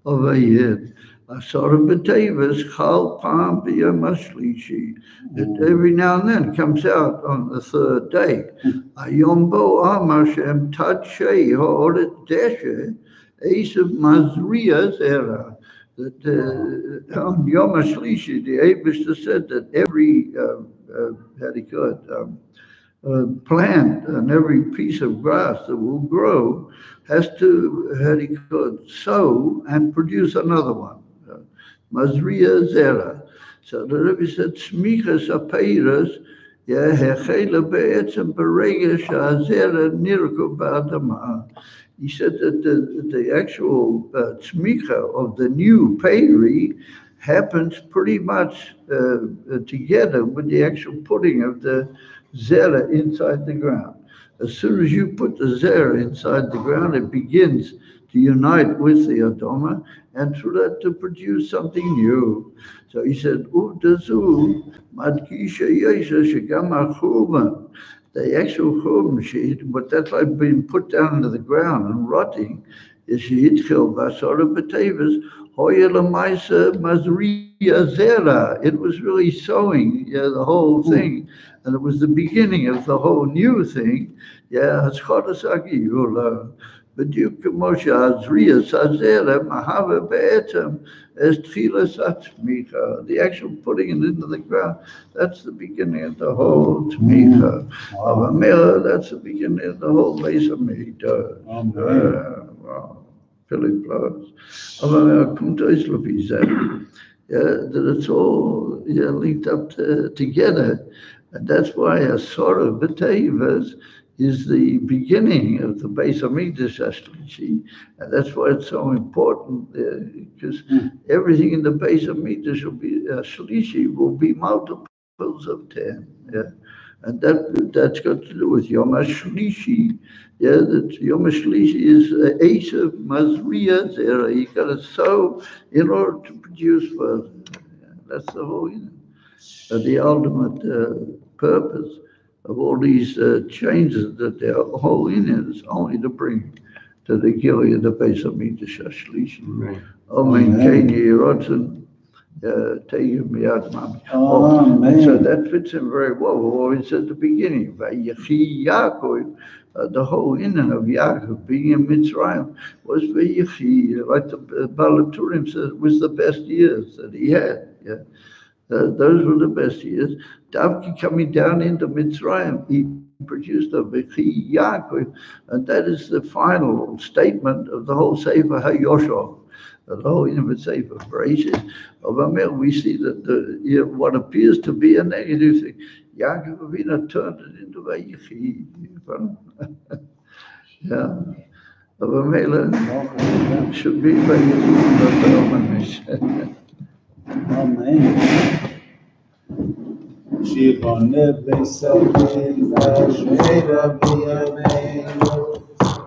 of a Yid. Asara B'Tevis Chal Pam B'Yom HaShlishi. It every now and then comes out on the third day. Ayom Bo Amar Shem Tad Shei Ha'oret Deshe Esav Mazriya Zera. That on Yom HaShlishi, the Eibishter said that every plant and every piece of grass that will grow has to sow and produce another one. Mazriya Zera. So the Rebbe said, Smichas Apeiras, Hechela Be'etzem Berega Sha'azera Nirko Ba'adama. He said that the actual tzmicha of the new payri happens pretty much together with the actual putting of the zera inside the ground. As soon as you put the zera inside the ground, it begins to unite with the Adoma and through that to produce something new. So he said, Uvdazu Madkisha Yesha Shagama Churban. The actual churban sheet, but that's like being put down into the ground and rotting, is Shehitchil Basara B'Tevis Hoya Lamaisa Mazriya Zera. It was really sowing, the whole thing, and it was the beginning of the whole new thing. Hatzchodasaki Yula. But you Moshe Azriya Sazera Mahava Be'etam as Tchilas Atzmicha. The actual putting it into the ground, that's the beginning of the whole Tzmicha. Of Amela, that's the beginning of the whole Beis Hamikdash. Wow. Philip Blows. Of Amela, come to Islapizah. That it's all linked up together. And that's why a sort of B'Teivas is the beginning of the Beis Hamikdash Ashlishi, and that's why it's so important, because everything in the Beis Hamikdash will be Ashlishi will be multiples of 10. And that's got to do with Yom HaShlishi. Yeah, that Yom HaShlishi is Esav Mazriya Zera. You got to sow in order to produce further. That's the whole, the ultimate purpose of all these changes that they're all in is only to bring to the Gilead the Beis Hamikdash HaShlishi. Amen. Kein Yerotzen. And so that fits in very well with what we said at the beginning. Yaakov, the whole inning of Yaakov being in Mitzrayim was Vayichi, like the Balaturim says, was the best years that he had. Yeah. Those were the best years. Davki coming down into Mitzrayim, he produced a Vayichi Yaakov, and that is the final statement of the whole Sefer HaYoshua. The whole Sefer Bereshit of Amir, we see that what appears to be a negative thing, Yaakov Avinu turned it into Vayichi. Yeah. Of Amir should be Vayichi. Amen. Shivane Beisavim Shmei Rabbi Yameinu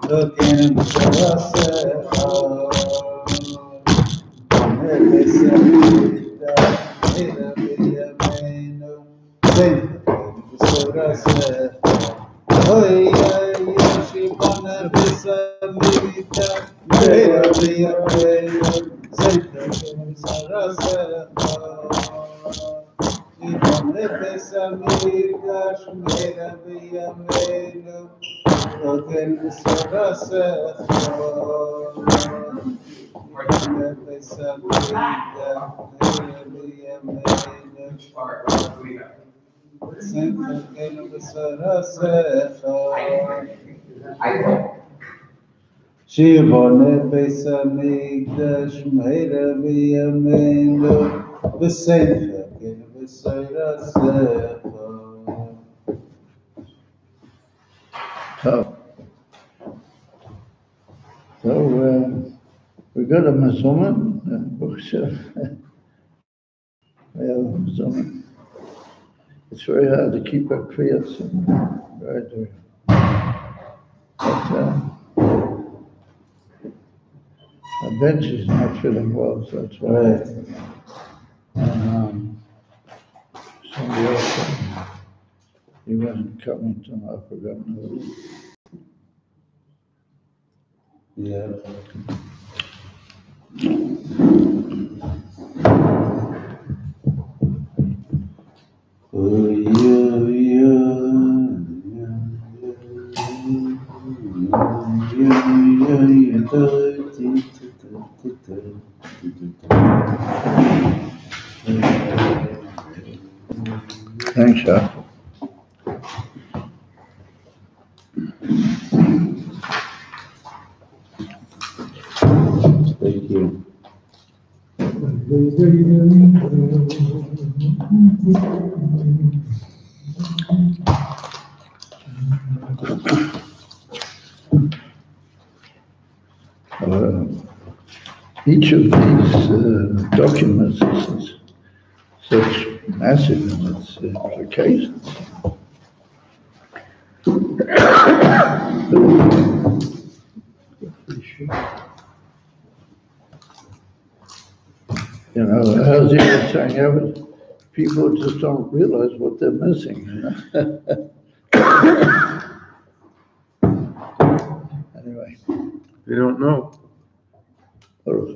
Lokim Sharasecha Shivane Beis Hamikdash Meira V'Yameinu V'Sefer Ken V'Seirasecha. So we got a Mazoman, it's very hard to keep up quiet. Right. But our bench is not feeling well, so that's why. Right. And somebody else, he wasn't coming to I forgot who. Yeah. Thanks, Shah. Thank you. Each of these documents is such massive in its implications. You know, as you were saying, people just don't realize what they're missing. Anyway. They don't know. That's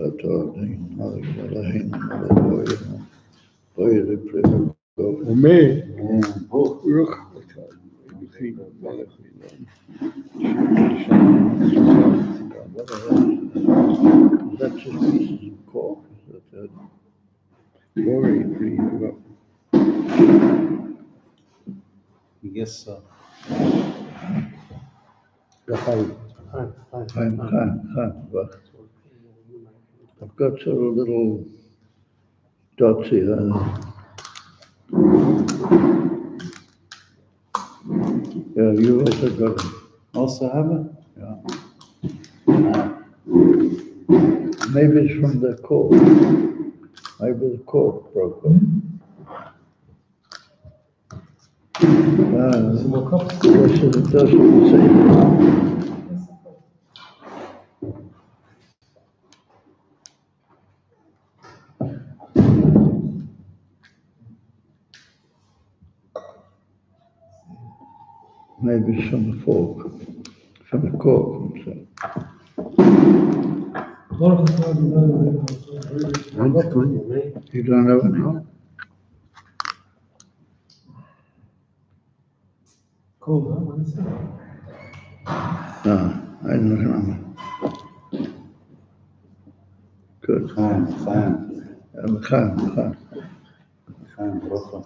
just pieces of cork. Glory tree. Yes, sir. I've got sort of little dots here. Yeah, you also got it. Also have it? Yeah. Maybe it's from the cork. Maybe the cork broke off. Some more cups? Yes, it doesn't say. Maybe it's from the fork, from the cork. So. You don't have any? Cool, huh? What is it? No, I don't remember. Good. Chaim. Chaim. Chaim, bracha.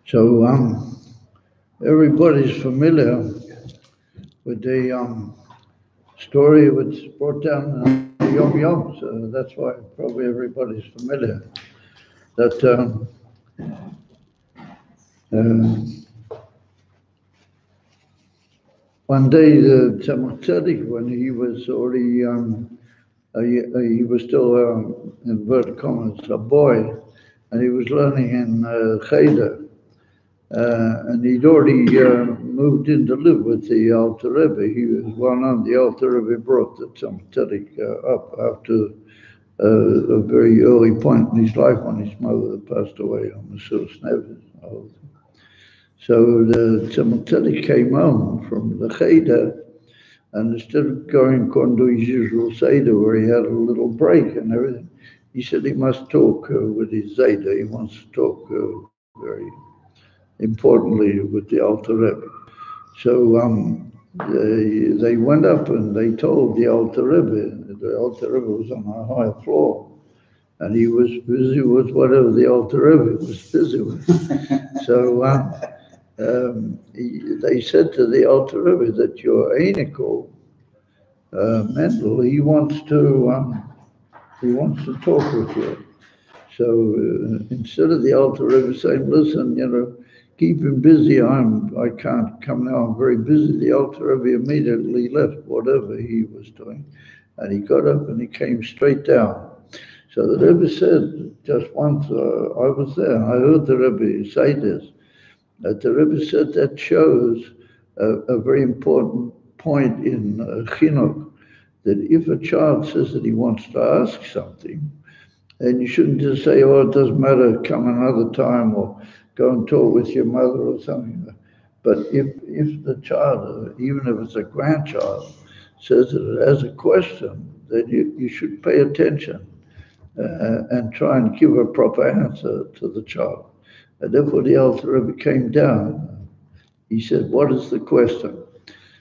So everybody's familiar with the story which brought down the Yom Yom, so that's why probably everybody's familiar. That one day the Tzedek, when he was already he was still in inverted commas a boy, and he was learning in Cheder. And he'd already moved in to live with the Alter Rebbe. He was well known. The Alter Rebbe brought the Tzedek up after a very early point in his life when his mother passed away on the Nefesh. So the Tzedek came home from the Cheder, and instead of going according to his usual Seder, where he had a little break and everything, he said he must talk with his Zayda. He wants to talk very importantly with the Alter Rebbe. So they went up and they told the Alter Rebbe. The Alter Rebbe was on a higher floor, and he was busy with whatever the Alter Rebbe was busy with. So they said to the Alter Rebbe that your Einikel, Mendel, he wants to talk with you. So instead of the Alter Rebbe saying, listen, keep him busy, I can't come now, I'm very busy, the Alter Rebbe immediately left whatever he was doing, and he got up and he came straight down. So the Rebbe said, just once, I was there, I heard the Rebbe say this, that the Rebbe said that shows a very important point in Chinuch, that if a child says that he wants to ask something, and you shouldn't just say, oh, it doesn't matter, come another time, or go and talk with your mother or something. But if the child, even if it's a grandchild, says that it has a question, then you should pay attention and try and give a proper answer to the child. And therefore the Alter Rebbe came down. He said, what is the question?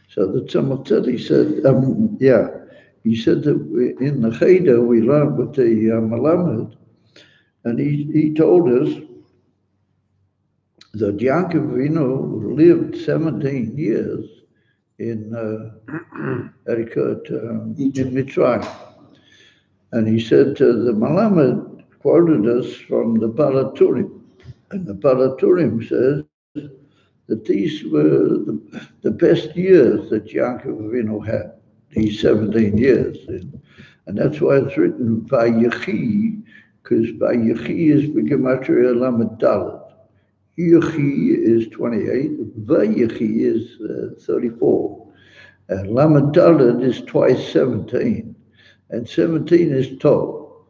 So the Tzemach said, he said that in the Cheder we learned with the Malamed, and he told us that Yaakov Avinu lived 17 years in Mitzrayim. And he said the Malamed quoted us from the Balaturim, and the Balaturim says that these were the best years that Yaakov Avinu had, these 17 years. And that's why it's written by Yechi, because by Yechi is B'Gematria Lamed Dalet. Yechi is 28, Vayechi is 34. And Lamed Dalet is twice 17. And 17 is Tov.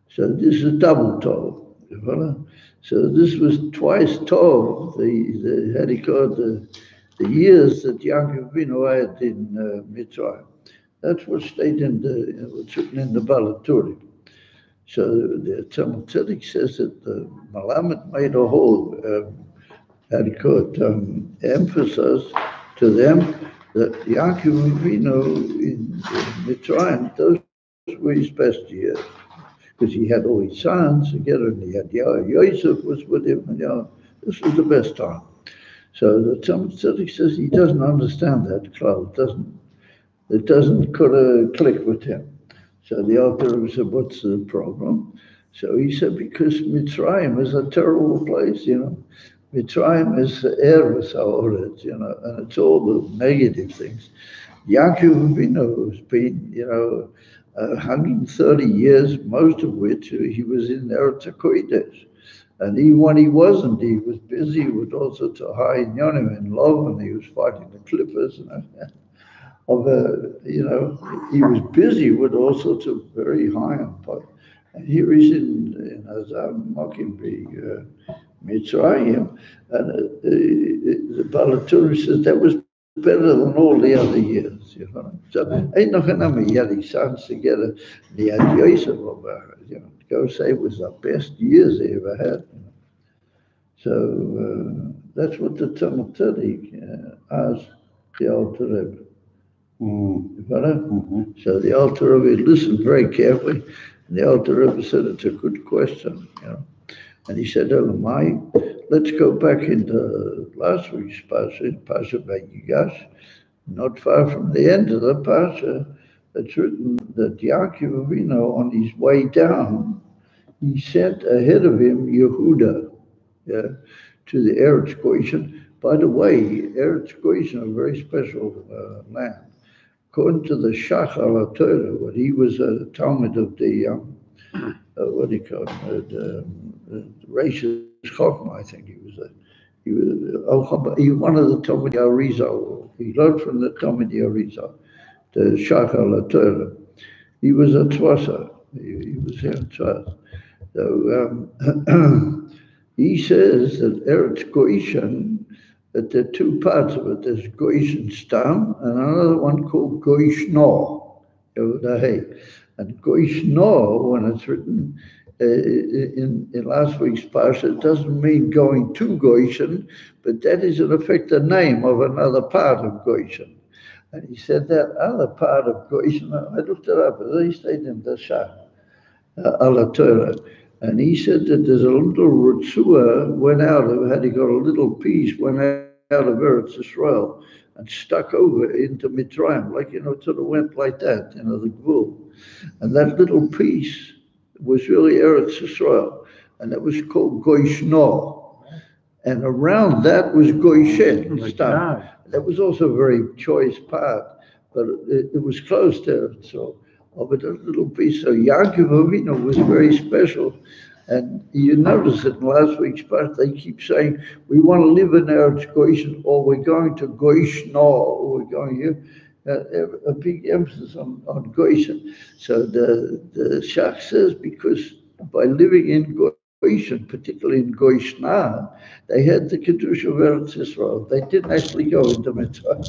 So this is double Tov. So this was twice Tov, the years that Yaakov Avinu had in Mitzrayim. That's what's stated what's written in the Balaturim. So the Tzedek says that the Malamed made a whole emphasis to them that Yaakov Avinu in Mitzrayim, those were his best years, because he had all his sons together, and he had Yosef was with him, and this was the best time. So the Tzedek says he doesn't understand that cloud, it doesn't click with him. So the Alter Rebbe said, what's the problem? So he said, because Mitzrayim is a terrible place, Mitzrayim is Eretz HaOretz, and it's all the negative things. Yaakov Avinu has been, 130 years, most of which he was in Eretz HaKodesh. And even when he wasn't, he was busy with all sorts of high inyanim and love, and he was fighting the clippers. He was busy with all sorts of very high and and here he's in Azam Mockingbee, Mitzrayim, and the Balaturi says that was better than all the other years, So, ain't no he had his sons together, and he had Yosef over, go say it was the best years they ever had. So that's what the Tzemach asked the Alter Rebbe. So the Alter Rebbe listened very carefully, and the Alter Rebbe said it's a good question, And he said, let's go back into last week's Pasha Vayigash, not far from the end of the Pasha. It's written that Yaakov Avinu, on his way down, he sent ahead of him Yehuda, to the Eretz Goshen. By the way, Eretz Goshen, a very special land. According to the Shach al Torah, when he was a Talmud of the what do you call it? The Rashis Chochmah, I think he was one of the Talmud Arizal. He learned from the Talmud Arizal, the Shach al Torah. He was a Tzfat. He was here in Tzfat. So he says that Eretz Goshen, that there are two parts of it. There's Goshen Stam and another one called Goshno, And Goshno, when it's written in last week's Parsha, it doesn't mean going to Goshen, but that is in effect the name of another part of Goshen. And he said that other part of Goshen, I looked it up, they stayed in the Shah, al Torah. And he said that there's a little Rutzua went out of, had he got a little piece, went out of Eretz Israel and stuck over into Mitzrayim, like, it sort of went like that, the Gvul. And that little piece was really Eretz Israel, and it was called Goshno. And around that was Goshen. That was also a very choice part, but it was close to Eretz Israel. But a little piece of Yaakov Avinu was very special. And you notice that in last week's part, they keep saying, we want to live in Eretz Goshen, or we're going to Goshno, or we're going here. A big emphasis on Goshen. So the Shach says, because by living in Goshen, particularly in Goshna, they had the Kiddush of Eretz Israel. They didn't actually go into Mitzrayim.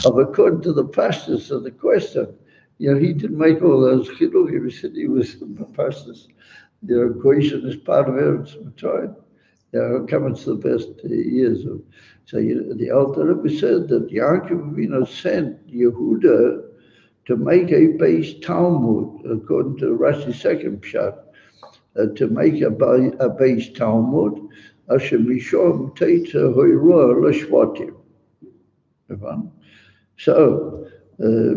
According to the pastors of the question, he didn't make all those chidduch. He said he was pastors. Goshen is part of Eretz Mitzrayim. Coming to the best years of. So the Alter Rebbe said that Yaakov Avinu sent Yehuda to make a base Talmud, according to Rashi's second pshat, to make a base Talmud, asher mishom teitza hoirah l'shvatim. So,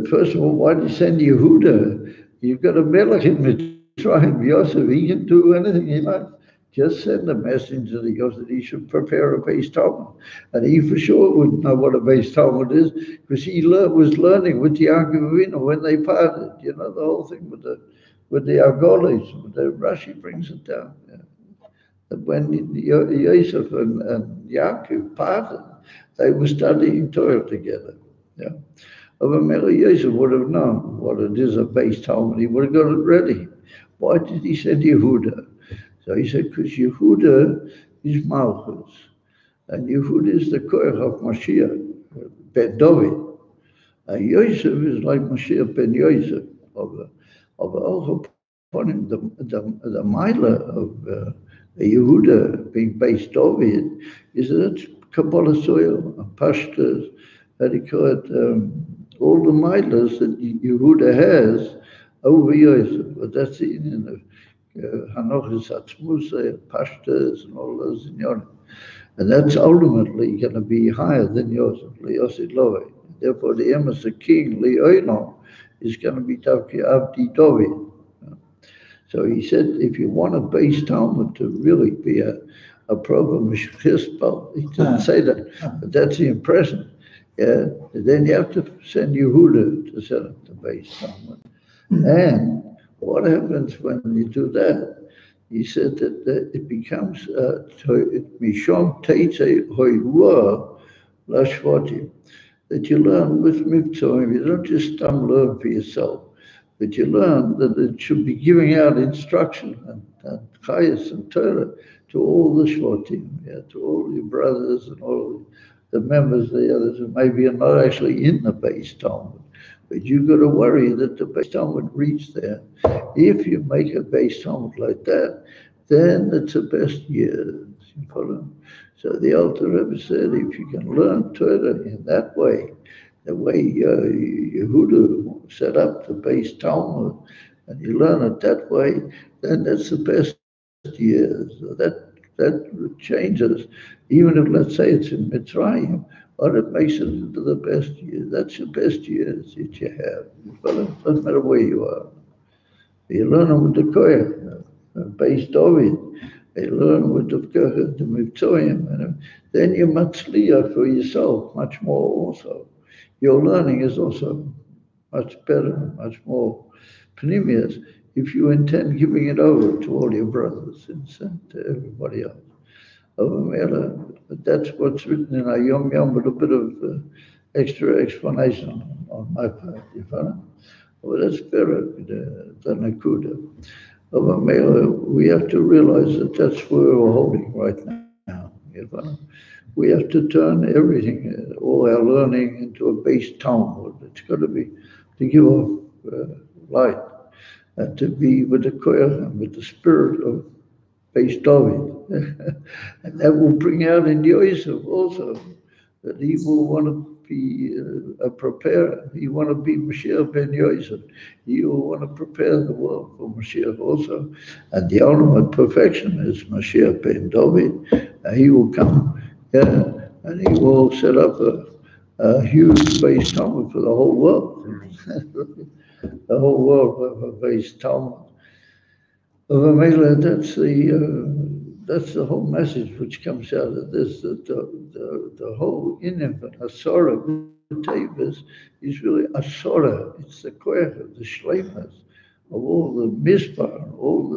first of all, why did he send Yehuda? You've got a melech in Mitzrayim, Yosef, he can do anything he likes. Just send a messenger to Yosef that he should prepare a base Talmud. And he for sure wouldn't know what a base Talmud is, because he was learning with Yaakov Avinu when they parted, the whole thing with the Argolis. The Rashi brings it down. That when Yosef and Yaakov parted, they were studying Torah together. Yosef would have known what it is, a base Talmud. He would have got it ready. Why did he send Yehuda? So he said, because Yehuda is Malchus, and Yehuda is the koach of Mashiach, Ben David. And Yosef is like Mashiach Ben Yosef, of upon him, the Mila of Yehuda being based David is that it's Kabbalah soil, and Pashtas, that he call it, all the Milas that Yehuda has over Yosef. But that's the Indian of Hanochis Atzmusa, Pashtas, and all those in Yonah. And that's ultimately going to be higher than Yosef, Yosef Love. Therefore, the emes, the king, Leoino, is going to be Tavki Abdi David. So he said, if you want a base Talmud to really be a proper Mishchispal, he didn't say that, but that's the impression. Then you have to send Yehuda to set up the base Talmud. And what happens when you do that? He said that it becomes mishom teitze hoirua lashvatim, that you learn with mitzvah. You don't just learn for yourself, but you learn that it should be giving out instruction and chayas and Torah to all the shvatim, to all your brothers and all the members, the others who maybe are not actually in the base Talmud. But you've got to worry that the base Talmud reach there. If you make a base Talmud like that, then it's the best years. You follow? So the Alter Rebbe said, if you can learn Torah in that way, the way Yehuda set up the base Talmud, and you learn it that way, then that's the best years. So that changes, even if, let's say, it's in Mitzrayim, or it makes it into the best years. That's the best years that you have. It doesn't matter where you are. You learn them with the Koyach, based David. You learn with the Mitzrayim, and then you matzliach for yourself much more also. Your learning is also much better, much more pneumius, if you intend giving it over to all your brothers and to everybody else. That's what's written in our Yom Yom with a bit of extra explanation on my part. You follow? Well, that's better than a Nakuda. We have to realize that that's where we're holding right now. You follow? We have to turn everything, all our learning, into a base Talmud. It's got to be to give off light and to be with the koyach and with the spirit of base David. And that will bring out in Yosef also that he will want to be a preparer. He want to be Mashiach ben Yosef. He will want to prepare the world for Mashiach also. And the ultimate perfection is Mashiach ben David. And he will come, and he will set up a huge base Talmud for the whole world. The whole world will have a base Talmud. That's the whole message which comes out of this. That the whole Inyan and Asora is really Asora. It's the koyach of the shleimas of all the mispar, all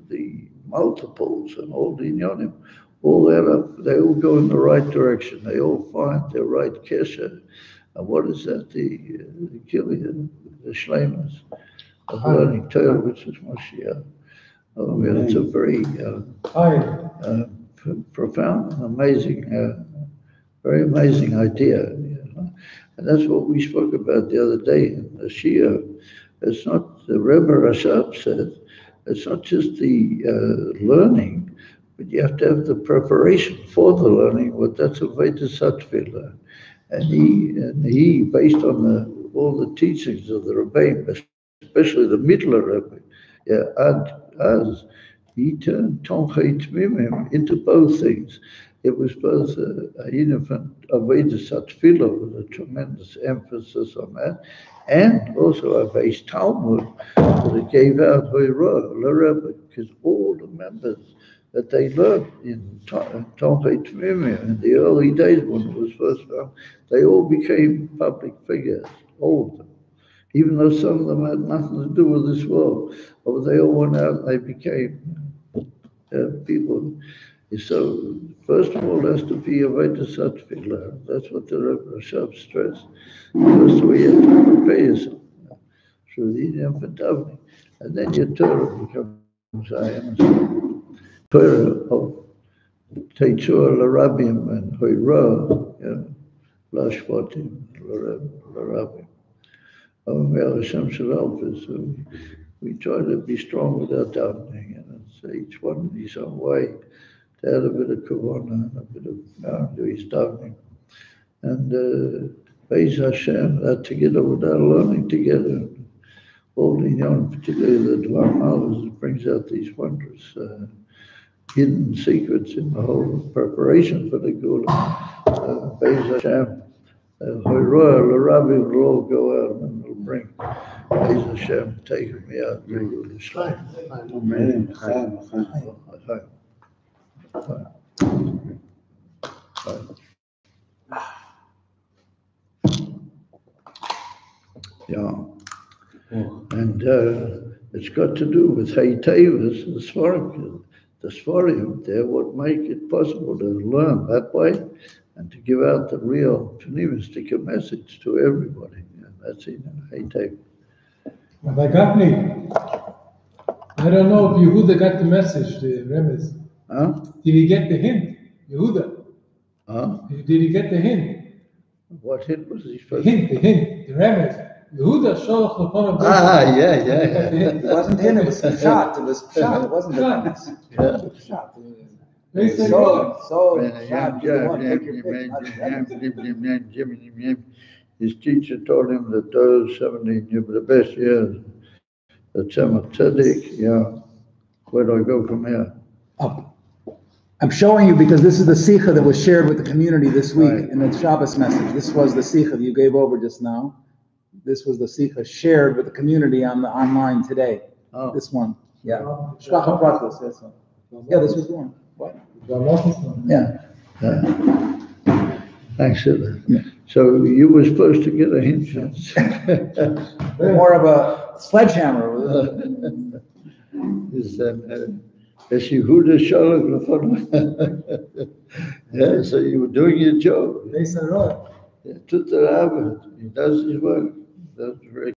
the multiples, and all the inyanim. All that up, they all go in the right direction. They all find their right kesher. And what is that? The Gilead, the shleimas of learning Torah, which is Mashiach. It's a very profound, amazing, very amazing idea. And that's what we spoke about the other day in the Shiur. It's not, the Rebbe Rashab said, it's not just the learning, but you have to have the preparation for the learning. But that's a Veda Satvila. And he, based on all the teachings of the Rabbi, especially the middle Rebbe, as he turned Tomchei Tmimim into both things. It was both a infant Avodas Tefillah with a tremendous emphasis on that, and also a base Talmud that it gave out Rebbe, because all the members that they learned in Tomchei Tmimim in the early days when it was first found, they all became public figures, all of them. Even though some of them had nothing to do with this world, but they all went out and they became people. So, first of all, there has to be a Veda Satvila. That's what the Rebbe Rashab stressed. First of all, you have to prepare yourself through the Inyan for davening. And then your Torah becomes Torah of Teitzur l'Rabbim and Hoira, l'Ashvatim, l'Rabbim. So we try to be strong with our davening, and it's each one in his own way, to add a bit of kavanah and a bit of to his davening. And Beis Hashem, that together with our learning together, all the young, particularly the Dvar Malchus, brings out these wondrous hidden secrets in the whole preparation for the Gula. Beis Hashem. Rabbi will all go out and will bring Beis Hashem, taking me out to the Shlem. Yeah. And it's got to do with Haytevas and Sfarim. The Sfarim, they're what make it possible to learn that way and to give out the real pneumistic message to everybody. And that's in Haytev. Rabbi Gafne, I don't know if Yehuda got the message, the Remez. Huh? Did he get the hint? Yehuda. Huh? Did he get the hint? What hint was he The supposed to? hint, the Remez. Yehuda Sholach L'Pon Yeah. It wasn't him, it was shot. It was shot. It wasn't the Remez. Yeah. Shot. They said, So Yeah, shot. You want to take your pick, not the Remez. His teacher told him that those 17 were the best years. The Tzemach Tzedek, yeah. Where do I go from here? Up. I'm showing you because this is the Sikha that was shared with the community this week Right. in the Shabbos message. This was the Sikha that you gave over just now. This was the Sikha shared with the community on the online today. Oh. This one. Yeah. Shkacha Pratis, yes. Yeah, this was the one. What? Yeah. Thanks, Sid. Yeah. So you were supposed to get a hint. More of a sledgehammer. Is Yehuda Sholach L'Pon? Yeah, so you were doing your job. They said, right. He does his work. That's very